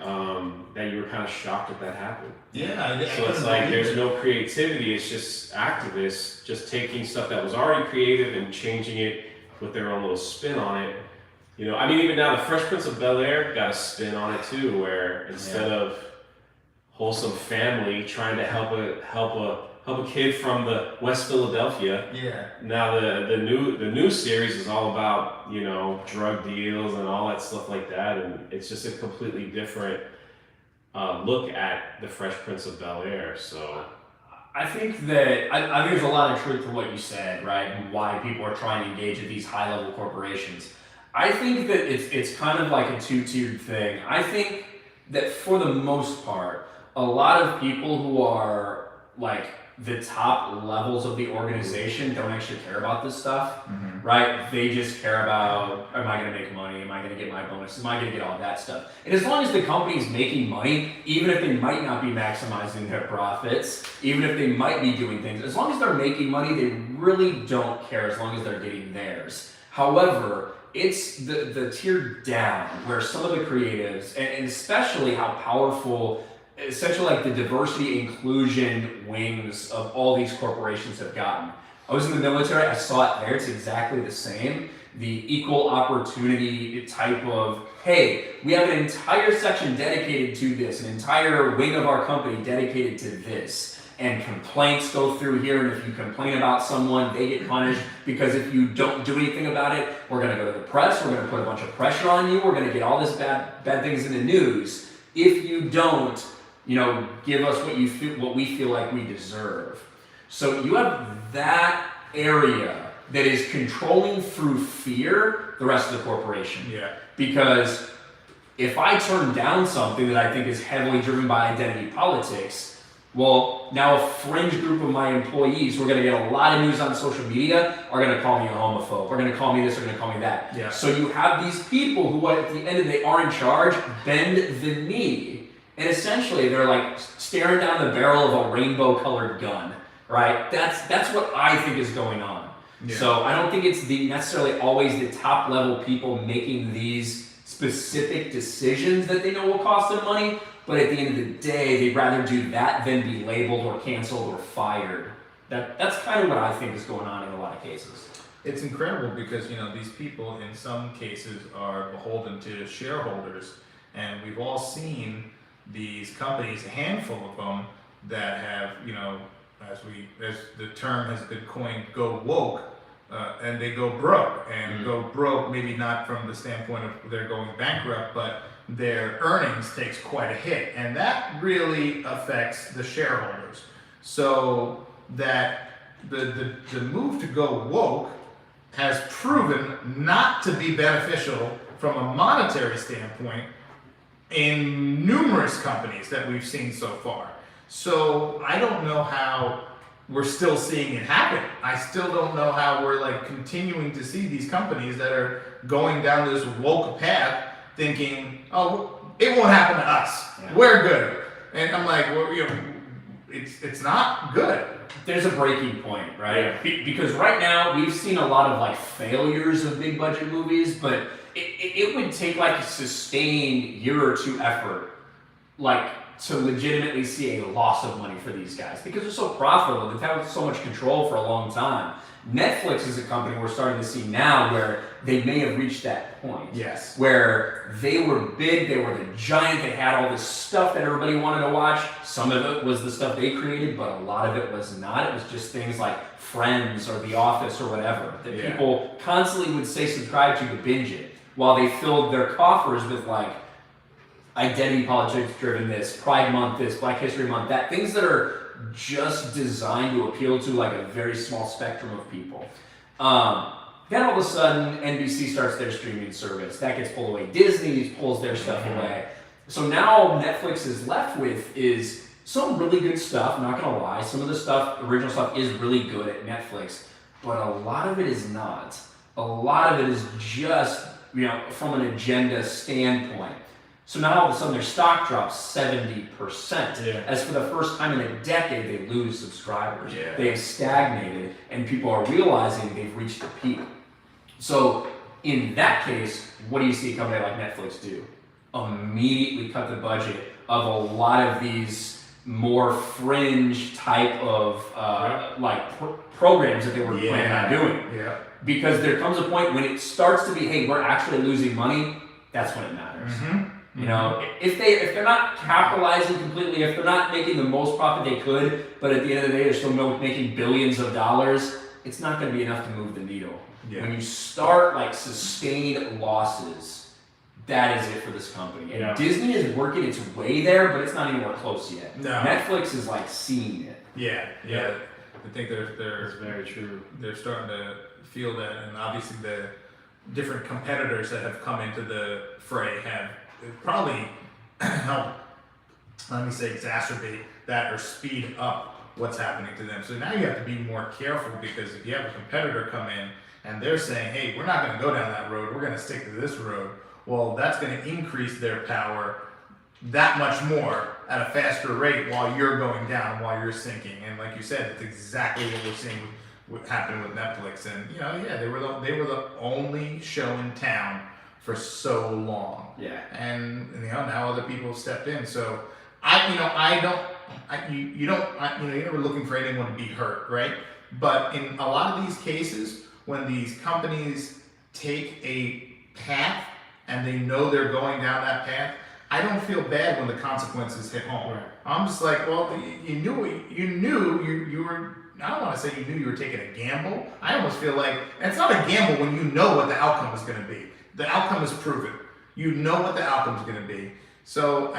That you were kind of shocked that happened. So it's like there's no creativity. It's just activists just taking stuff that was already creative and changing it with their own little spin on it. You know, I mean, even now the Fresh Prince of Bel-Air got a spin on it too, where instead of wholesome family trying to help a kid from the West Philadelphia. Now the new series is all about, you know, drug deals and all that stuff like that, and it's just a completely different look at the Fresh Prince of Bel-Air. So I think that I think there's a lot of truth to what you said, right? And why people are trying to engage at these high-level corporations. I think that it's kind of like a two-tiered thing. I think that for the most part, a lot of people who are like the top levels of the organization don't actually care about this stuff, right? They just care about, am I going to make money? Am I going to get my bonus? Am I going to get all that stuff? And as long as the company's making money, even if they might not be maximizing their profits, even if they might be doing things, as long as they're making money, they really don't care as long as they're getting theirs. However, it's the tier down where some of the creatives, and especially how powerful essentially like the diversity inclusion wings of all these corporations have gotten. I was in the military, I saw it there, it's exactly the same. The equal opportunity type of, hey, we have an entire section dedicated to this, an entire wing of our company dedicated to this. And complaints go through here, and if you complain about someone, they get punished, because if you don't do anything about it, we're gonna go to the press, we're gonna put a bunch of pressure on you, we're gonna get all this bad things in the news if you don't, you know, give us what we feel like we deserve. So you have that area that is controlling through fear the rest of the corporation. Because if I turn down something that I think is heavily driven by identity politics, well, now a fringe group of my employees who are going to get a lot of news on social media are going to call me a homophobe, are going to call me this, are going to call me that. So you have these people who at the end of the day are in charge, bend the knee, And essentially, they're like staring down the barrel of a rainbow-colored gun, right? That's what I think is going on. Yeah. So I don't think it's necessarily always the top-level people making these specific decisions that they know will cost them money, but at the end of the day, they'd rather do that than be labeled or canceled or fired. That's kind of what I think is going on in a lot of cases. It's incredible because, these people in some cases are beholden to shareholders, and we've all seen these companies, a handful of them, that have, as the term has been coined, go woke, and they go broke. And go broke, maybe not from the standpoint of they're going bankrupt, but their earnings takes quite a hit. And that really affects the shareholders. So that the move to go woke has proven not to be beneficial from a monetary standpoint in numerous companies that we've seen so far. So I don't know how we're still seeing it happen. I still don't know how we're continuing to see these companies that are going down this woke path thinking, oh, it won't happen to us. Yeah. We're good. And I'm like, well, it's not good. There's a breaking point, right? Because right now we've seen a lot of failures of big budget movies, but it would take a sustained year or two effort, to legitimately see a loss of money for these guys because they're so profitable. They've had so much control for a long time. Netflix is a company we're starting to see now where they may have reached that point. Yes. Where they were big, they were the giant, they had all this stuff that everybody wanted to watch. Some of it was the stuff they created, but a lot of it was not. It was just things like Friends or The Office or whatever that people constantly would say subscribe to binge it while they filled their coffers with identity politics driven this, Pride Month this, Black History Month that, things that are just designed to appeal to a very small spectrum of people. Then all of a sudden NBC starts their streaming service. That gets pulled away. Disney pulls their stuff away. So now all Netflix is left with is some really good stuff, I'm not gonna lie. Some of the original stuff is really good at Netflix, but a lot of it is not. A lot of it is just, from an agenda standpoint. So now all of a sudden their stock drops 70%. As for the first time in a decade, they lose subscribers. They have stagnated, and people are realizing they've reached a peak. So in that case, what do you see a company like Netflix do? Immediately cut the budget of a lot of these more fringe type of programs that they were planning on doing. Because there comes a point when it starts to be, hey, we're actually losing money. That's when it matters. If they're not capitalizing completely, if they're not making the most profit they could, but at the end of the day they're still making billions of dollars, it's not going to be enough to move the needle. When you start sustained losses, that is it for this company. And Disney is working its way there, but it's not anywhere close yet. No. Netflix is seeing it. I think they're That's very true. They're starting to feel that, and obviously the different competitors that have come into the fray have probably helped, exacerbate that or speed up what's happening to them. So now you have to be more careful because if you have a competitor come in and they're saying, hey, we're not going to go down that road, we're going to stick to this road, well, that's going to increase their power that much more at a faster rate while you're going down, while you're sinking. And like you said, it's exactly what we're seeing what happened with Netflix. And they were the only show in town for so long. And now other people have stepped in. So you're never looking for anyone to be hurt, right? But in a lot of these cases, when these companies take a path and they know they're going down that path, I don't feel bad when the consequences hit home. I'm just like, well, you knew you were. I don't want to say you knew you were taking a gamble. I almost feel like it's not a gamble when you know what the outcome is going to be. The outcome is proven. You know what the outcome is going to be. So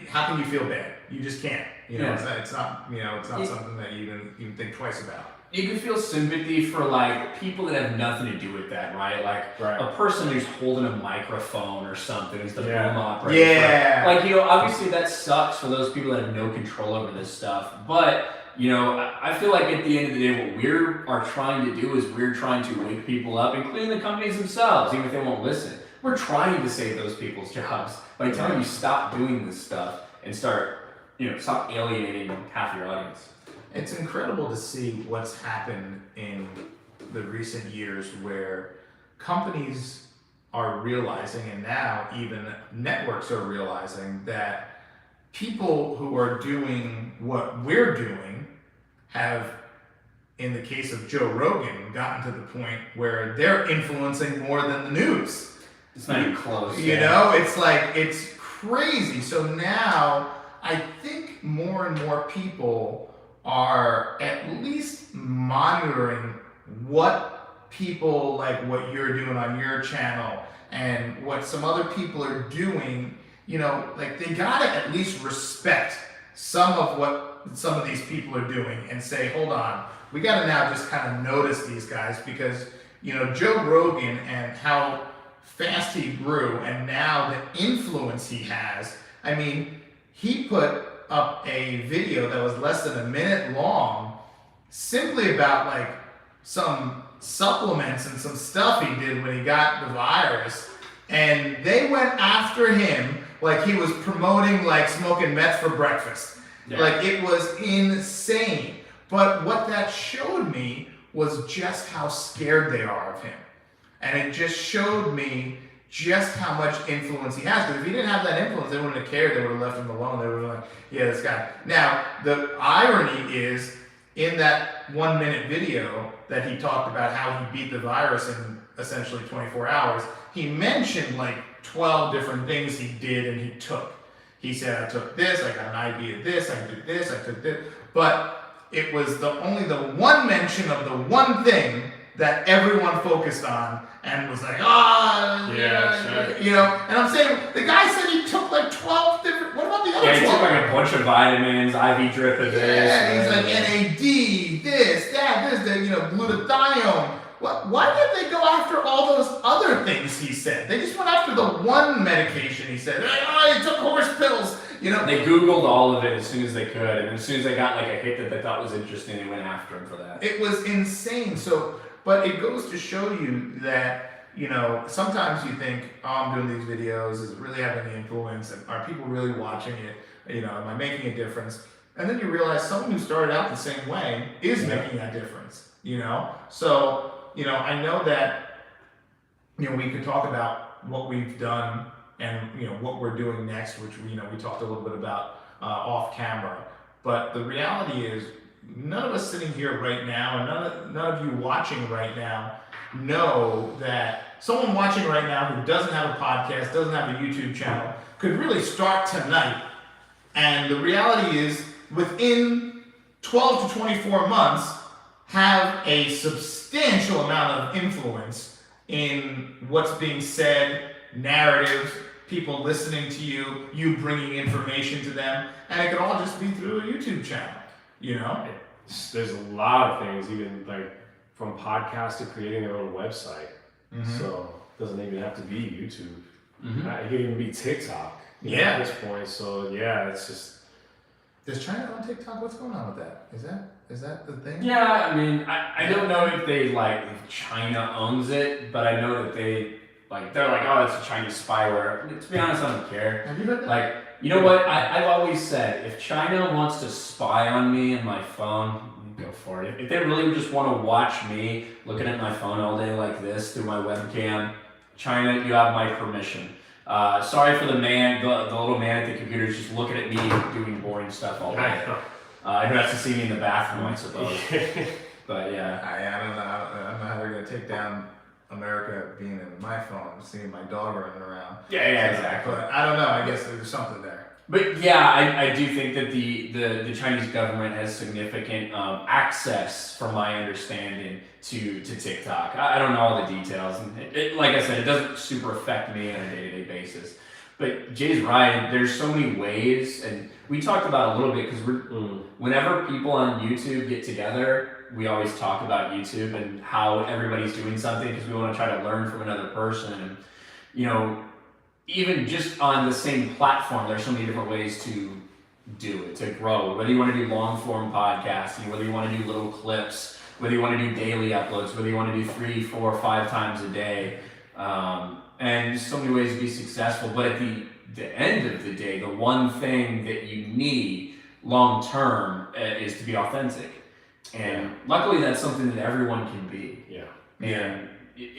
how can you feel bad? You just can't. It's not something that you even think twice about. You can feel sympathy for people that have nothing to do with that, right? A person who's holding a microphone or something, who's the boom operator. Obviously that sucks for those people that have no control over this stuff. But I feel like at the end of the day, what we are trying to do is we're trying to wake people up, including the companies themselves, even if they won't listen. We're trying to save those people's jobs by telling you stop doing this stuff. and start, stop alienating half your audience. It's incredible to see what's happened in the recent years where companies are realizing, and now even networks are realizing, that people who are doing what we're doing have, in the case of Joe Rogan, gotten to the point where they're influencing more than the news. It's not even close. You know, it's like, it's crazy. So now I think more and more people are at least monitoring what people like what you're doing on your channel and what some other people are doing. Like, they gotta at least respect some of what some of these people are doing and say, hold on, we gotta now just kind of notice these guys, because Joe Rogan and how fast he grew, and now the influence he has. I mean, he put up a video that was less than a minute long, simply about like some supplements and some stuff he did when he got the virus, and they went after him like he was promoting like smoking meth for breakfast. Yeah. Like, it was insane. But what that showed me was just how scared they are of him. And it just showed me just how much influence he has. Because if he didn't have that influence, they wouldn't have cared. They would have left him alone. They would have been like, yeah, this guy. Now, the irony is, in that 1 minute video that he talked about how he beat the virus in essentially 24 hours, he mentioned like 12 different things he did and he took. He said, I took this, I got an IV of this, I did this, I took this. But it was only the one mention of the one thing that everyone focused on and was like, Yeah, sure. And I'm saying, the guy said he took like 12 different, what about the other 12? Yeah, he took like a bunch of vitamins, IV drip of this. Yeah, he's like NAD, this, that, glutathione. Why did they go after all those other things he said? They just went after the one medication he said. Oh, he took horse pills. They Googled all of it as soon as they could, and as soon as they got like a hit that they thought was interesting, they went after him for that. It was insane. So, but it goes to show you that, sometimes you think, oh, I'm doing these videos, is it really having any influence? And are people really watching it? Am I making a difference? And then you realize someone who started out the same way is making that difference, So, I know that, we could talk about what we've done and, what we're doing next, which, we talked a little bit about off camera. But the reality is, none of us sitting here right now, and none of you watching right now, know that someone watching right now who doesn't have a podcast, doesn't have a YouTube channel, could really start tonight. And the reality is, within 12 to 24 months, have a substantial amount of influence in what's being said, narratives, people listening to you, you bringing information to them, and it could all just be through a YouTube channel, There's a lot of things, even like from podcasts to creating their own website. Mm-hmm. So it doesn't even have to be YouTube. Mm-hmm. It could even be TikTok. At this point. So yeah, it's just. Does China own TikTok? What's going on with that? Is that the thing? Yeah, I mean, I don't know if if China owns it, but I know that they're like, oh, it's a Chinese spyware. To be honest, I don't care. Have you heard that? Like, you know what? I've always said, if China wants to spy on me and my phone, go for it. If they really just want to watch me looking at my phone all day like this through my webcam, China, you have my permission. Sorry for the little man at the computer is just looking at me doing boring stuff all day. I don't have to see me in the bathroom, I suppose. But yeah. I don't know how they're going to take down America being in my phone, seeing my dog running around. Yeah, exactly. But I don't know. I guess there's something there. But yeah, I do think that the Chinese government has significant access, from my understanding, to TikTok. I don't know all the details, and like I said, it doesn't super affect me on a day-to-day basis. But Jay's right. There's so many ways, and we talked about it a little bit because whenever people on YouTube get together, we always talk about YouTube and how everybody's doing something because we want to try to learn from another person. And even just on the same platform, there's so many different ways to do it, to grow. Whether you want to do long form podcasting, whether you want to do little clips, whether you want to do daily uploads, whether you want to do 3, 4, 5 times a day. And so many ways to be successful. But at the the end of the day, the one thing that you need long term is to be authentic. And luckily, that's something that everyone can be. Yeah. And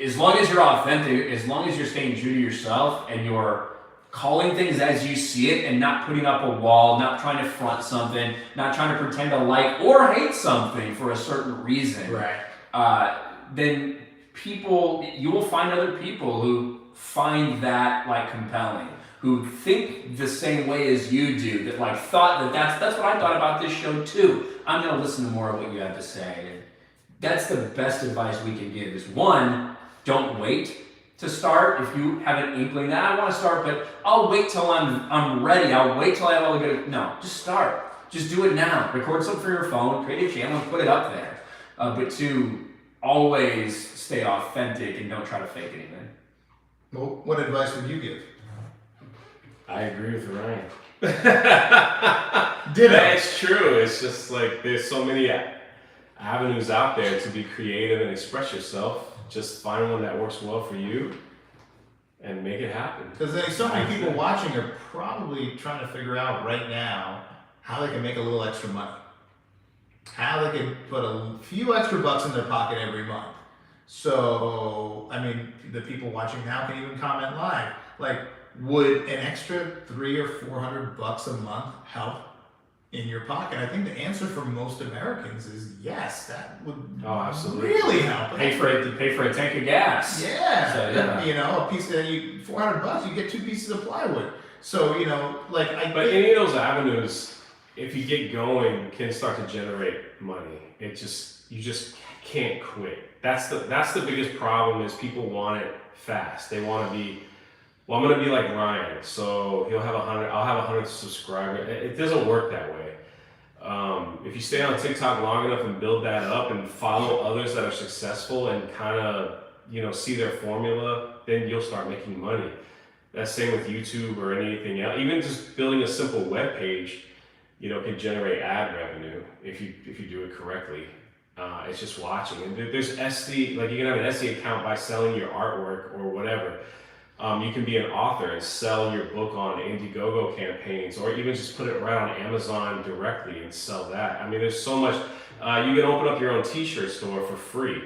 as long as you're authentic, as long as you're staying true to yourself and you're calling things as you see it and not putting up a wall, not trying to front something, not trying to pretend to like or hate something for a certain reason, then you will find other people who find that like compelling, who think the same way as you do, that like thought that that's what I thought about this show too. I'm gonna listen to more of what you have to say. And that's the best advice we can give is one, don't wait to start. If you have an inkling that I want to start, but I'll wait till I'm ready. I'll wait till I have all the good. No, just start. Just do it now. Record something for your phone, create a channel, and put it up there. But two, always stay authentic and don't try to fake anything. Well, what advice would you give? I agree with Ryan. It's true. It's just like there's so many avenues out there to be creative and express yourself. Just find one that works well for you and make it happen. Because there's so many people watching are probably trying to figure out right now how they can make a little extra money. How they can put a few extra bucks in their pocket every month. So, I mean, the people watching now can even comment live. Like, would an extra $300 or $400 a month help in your pocket? I think the answer for most Americans is yes. That would really help. Pay for a tank of gas. Yeah. So, yeah. You know, a piece of $400, you get 2 pieces of plywood. So, you know, like But any of those avenues, if you get going, can start to generate money. You just can't quit. That's the biggest problem is people want it fast. They want to be, well, I'm gonna be like Ryan, so he'll have 100. I'll have 100 subscribers. It doesn't work that way. If you stay on TikTok long enough and build that up and follow others that are successful and kind of see their formula, then you'll start making money. That's same with YouTube or anything else. Even just building a simple web page, can generate ad revenue if you do it correctly. It's just watching. And there's Etsy, like you can have an Etsy account by selling your artwork or whatever. You can be an author and sell your book on Indiegogo campaigns, or even just put it right on Amazon directly and sell that. I mean, there's so much. You can open up your own T-shirt store for free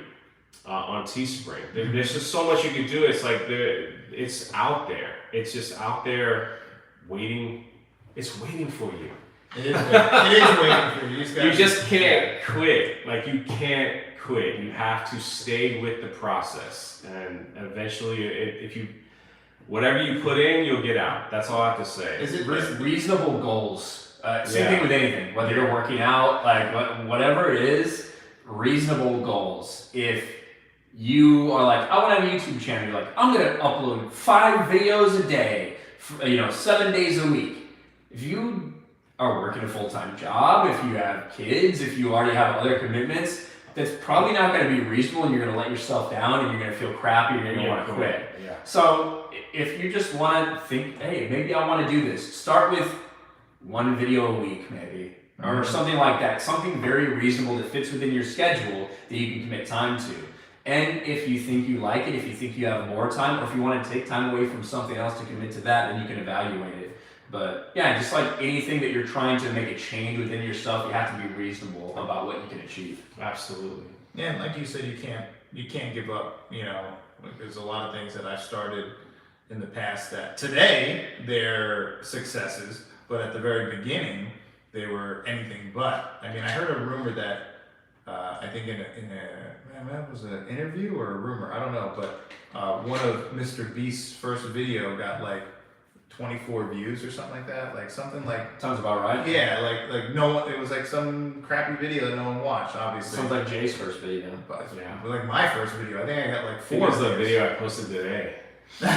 on Teespring. There's just so much you can do. It's like it's out there. It's just out there waiting. It's waiting for you. It is waiting for you. You just can't quit. Like you can't quit. You have to stay with the process, and eventually, whatever you put in, you'll get out. That's all I have to say. Is it reasonable goals? Same thing with anything, whether you're working out, like whatever it is, reasonable goals. If you are like, I want to have a YouTube channel, you're like, I'm going to upload 5 videos a day, 7 days a week. If you are working a full-time job, if you have kids, if you already have other commitments, that's probably not going to be reasonable, and you're going to let yourself down, and you're going to feel crappy, and you're going to want to quit. Yeah. So if you just want to think, hey, maybe I want to do this, start with 1 video a week, maybe, or something like that. Something very reasonable that fits within your schedule that you can commit time to. And if you think you like it, if you think you have more time, or if you want to take time away from something else to commit to that, then you can evaluate it. But yeah, just like anything that you're trying to make a change within yourself, you have to be reasonable about what you can achieve. Absolutely. Yeah, and like you said, you can't give up. There's a lot of things that I've started in the past that today they're successes, but at the very beginning they were anything but. I mean, I heard a rumor that I think in a that was an interview or a rumor, I don't know, but one of Mr. Beast's first video got like 24 views or something like that, like something like. Sounds about right. Yeah, like no one. It was like some crappy video that no one watched. Obviously. Sounds like Jay's first video. But Yeah. like my first video, I think I got like 4. What was the video I posted today? I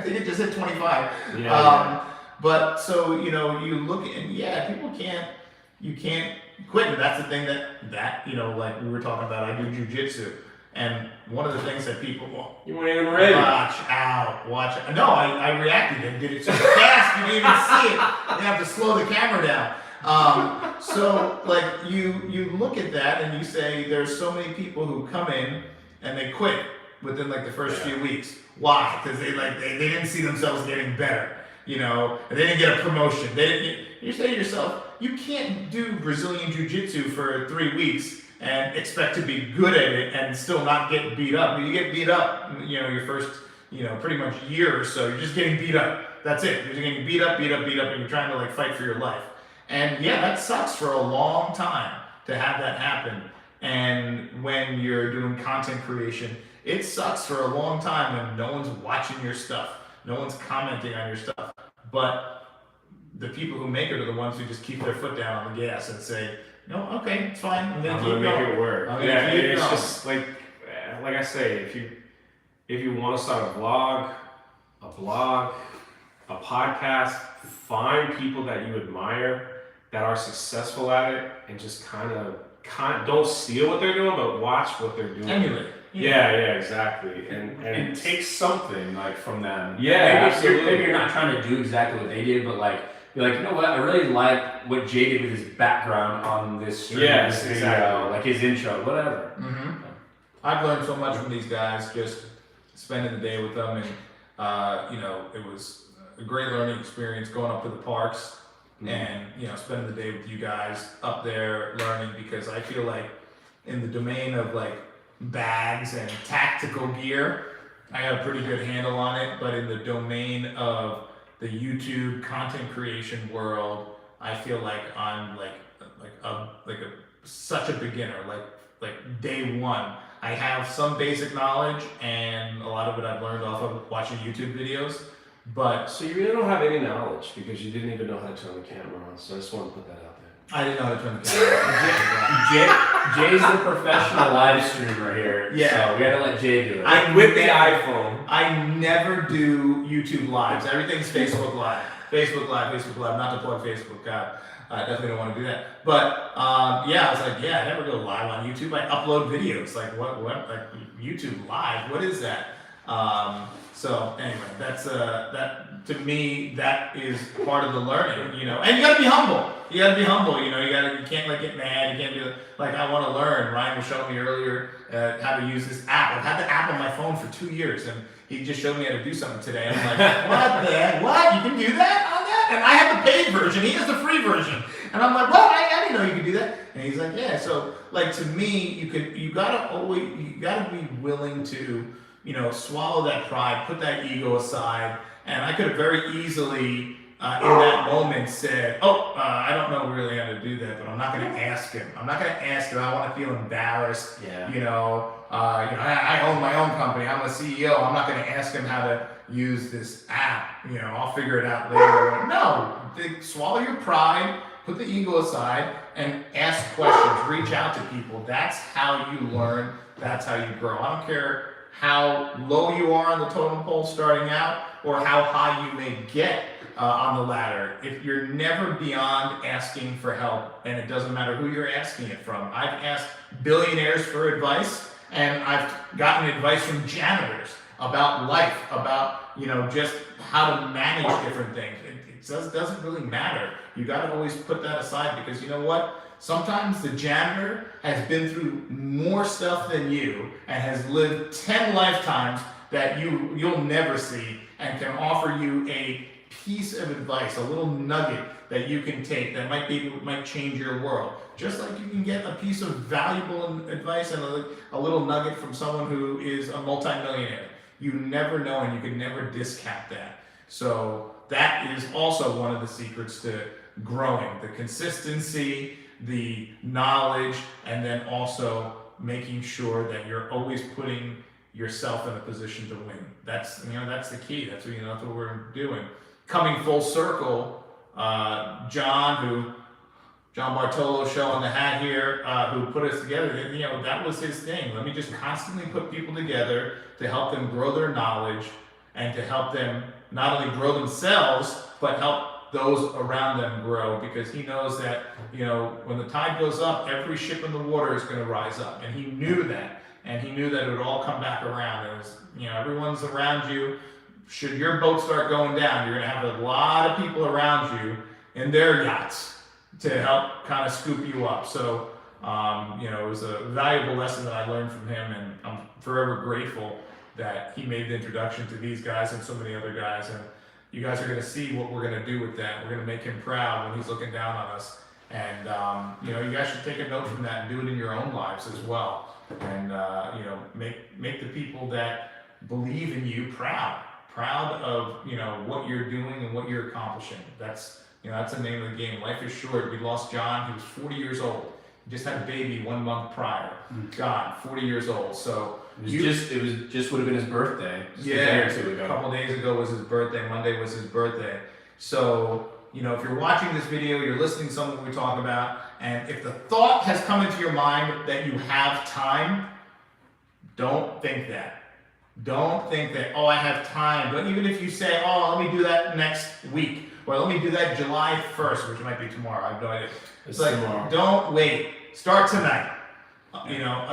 think it just hit 25. Yeah. But so you look and people you can't quit, and that's the thing that like we were talking about. I do jujitsu. And one of the things that people You weren't even ready. Watch out. No, I reacted and did it so fast you didn't even see it. You have to slow the camera down. So like you look at that and you say there's so many people who come in and they quit within like the first Yeah. few weeks. Why? Because they didn't see themselves getting better. You know, they didn't get a promotion. They didn't. You say to yourself, you can't do Brazilian Jiu-Jitsu for 3 weeks and expect to be good at it and still not get beat up. You get beat up, you know, your first, you know, pretty much year or so. You're just getting beat up. That's it. You're just getting beat up, and you're trying to like fight for your life. And yeah, that sucks for a long time to have that happen. And when you're doing content creation, it sucks for a long time when no one's watching your stuff, no one's commenting on your stuff. But the people who make it are the ones who just keep their foot down on the gas and say, no, okay, it's fine. I'm gonna keep make going. it work. I'm gonna Yeah, keep it's going. just like I say, if you want to start a vlog, a blog, a podcast, find people that you admire that are successful at it, and just kind of don't steal what they're doing, but watch what they're doing. Emulate. Yeah, exactly. And take something like from them. Yeah, maybe you're not trying to do exactly what they did, but like be like, you know what? I really like what Jay did with his background on this stream, Yes, this video, exactly. like his intro, whatever. Mm-hmm. I've learned so much from these guys just spending the day with them, and you know, it was a great learning experience going up to the parks and, you know, spending the day with you guys up there learning, because I feel like in the domain of like bags and tactical gear, I got a pretty good handle on it, but in the domain of the YouTube content creation world, I feel like I'm such a beginner, like day one. I have some basic knowledge, and a lot of it I've learned off of watching YouTube videos, but So you really don't have any knowledge because you didn't even know how to turn the camera on. So I just want to put that out there. I didn't know how to turn the camera on. Jay's the professional live streamer here, Yeah. so we had to let Jay do it. With the iPhone. I never do YouTube lives. Everything's Facebook Live. Facebook Live. Not to plug Facebook, God. I definitely don't want to do that. But yeah, I was like, yeah, I never go live on YouTube. I upload videos. Like what? Like YouTube Live? What is that? So anyway, that's that to me. That is part of the learning, you know. And you gotta be humble. You know. You can't like get mad. You can't do like I want to learn. Ryan was showing me earlier how to use this app. I've had the app on my phone for 2 years, and he just showed me how to do something today. I'm like, what the heck? What? You can do that on that? And I have the paid version. He has the free version. And I'm like, well, I didn't know you could do that. And he's like, yeah. So like to me, you gotta be willing to, you know, swallow that pride, put that ego aside. And I could have very easily, in that moment, said, I don't know really how to do that, but I'm not going to ask him. I don't want to feel embarrassed. Yeah. You know, I own my own company. I'm a CEO. I'm not going to ask him how to use this app. You know, I'll figure it out later. No, swallow your pride, put the ego aside, and ask questions. Reach out to people. That's how you learn. That's how you grow. I don't care how low you are on the totem pole starting out or how high you may get on the ladder. If you're never beyond asking for help, and it doesn't matter who you're asking it from. I've asked billionaires for advice, and I've gotten advice from janitors about life, about, you know, just how to manage different things. It doesn't really matter. You got to always put that aside, because you know what? Sometimes the janitor has been through more stuff than you and has lived 10 lifetimes that you'll never see, and can offer you a piece of advice, a little nugget that you can take that might change your world. Just like you can get a piece of valuable advice and a little nugget from someone who is a multimillionaire. You never know, and you can never discount that. So that is also one of the secrets to growing: the consistency, the knowledge, and then also making sure that you're always putting yourself in a position to win. That's the key. That's what we're doing. Coming full circle, John Bartolo showing the hat here, who put us together, that was his thing. Let me just constantly put people together to help them grow their knowledge, and to help them not only grow themselves, but help those around them grow, because he knows that, when the tide goes up, every ship in the water is going to rise up. And he knew that. And he knew that it would all come back around. It was, everyone's around you. Should your boat start going down, you're going to have a lot of people around you in their yachts to help kind of scoop you up. So, it was a valuable lesson that I learned from him, and I'm forever grateful. that he made the introduction to these guys and so many other guys, and you guys are going to see what we're going to do with that. We're going to make him proud when he's looking down on us, and you guys should take a note from that and do it in your own lives as well, and make the people that believe in you proud of what you're doing and what you're accomplishing. That's the name of the game. Life is short. We lost John. He was 40 years old. He just had a baby 1 month prior. Gone, 40 years old. So it would have been his birthday. Just a day or two ago. A couple days ago was his birthday. Monday was his birthday. So if you're watching this video, you're listening to something we talk about, and if the thought has come into your mind that you have time, don't think that. Don't think that, I have time. But even if you say, let me do that next week, or let me do that July 1st, which might be tomorrow, I have no idea. It's like, tomorrow. Don't wait. Start tonight.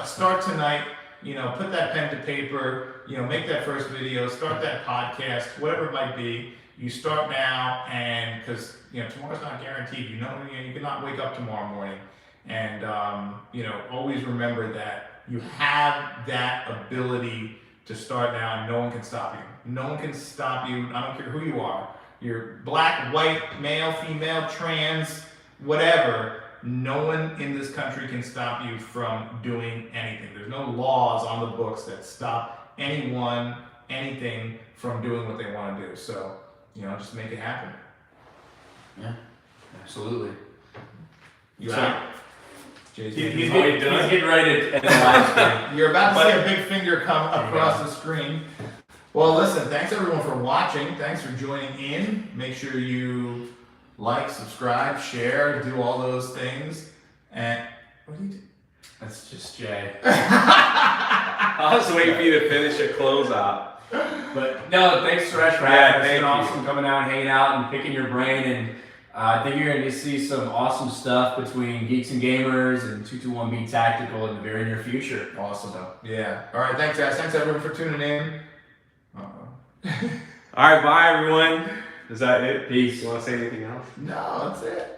Start tonight. Put that pen to paper. Make that first video. Start that podcast. Whatever it might be. You start now, and because tomorrow's not guaranteed. You cannot wake up tomorrow morning, and always remember that you have that ability to start now, and no one can stop you. No one can stop you. I don't care who you are. You're black, white, male, female, trans, whatever. No one in this country can stop you from doing anything. There's no laws on the books that stop anyone, anything from doing what they want to do. So, just make it happen. Yeah, absolutely. You out? He's getting ready at the live stream. You're about to see a big finger come across the screen. Well, listen, thanks everyone for watching. Thanks for joining in. Make sure you like, subscribe, share, do all those things. And what do you do? That's just Jay. I was waiting for you to finish your closeout. But no, thanks Suresh for having us. It's been awesome coming out and hanging out and picking your brain, and I think you're going to see some awesome stuff between Geeks and Gamers and 221B Tactical in the very near future. Awesome. Yeah. All right. Thanks, guys. Thanks, everyone, for tuning in. All right. Bye, everyone. Is that it? Peace. You want to say anything else? No, that's it.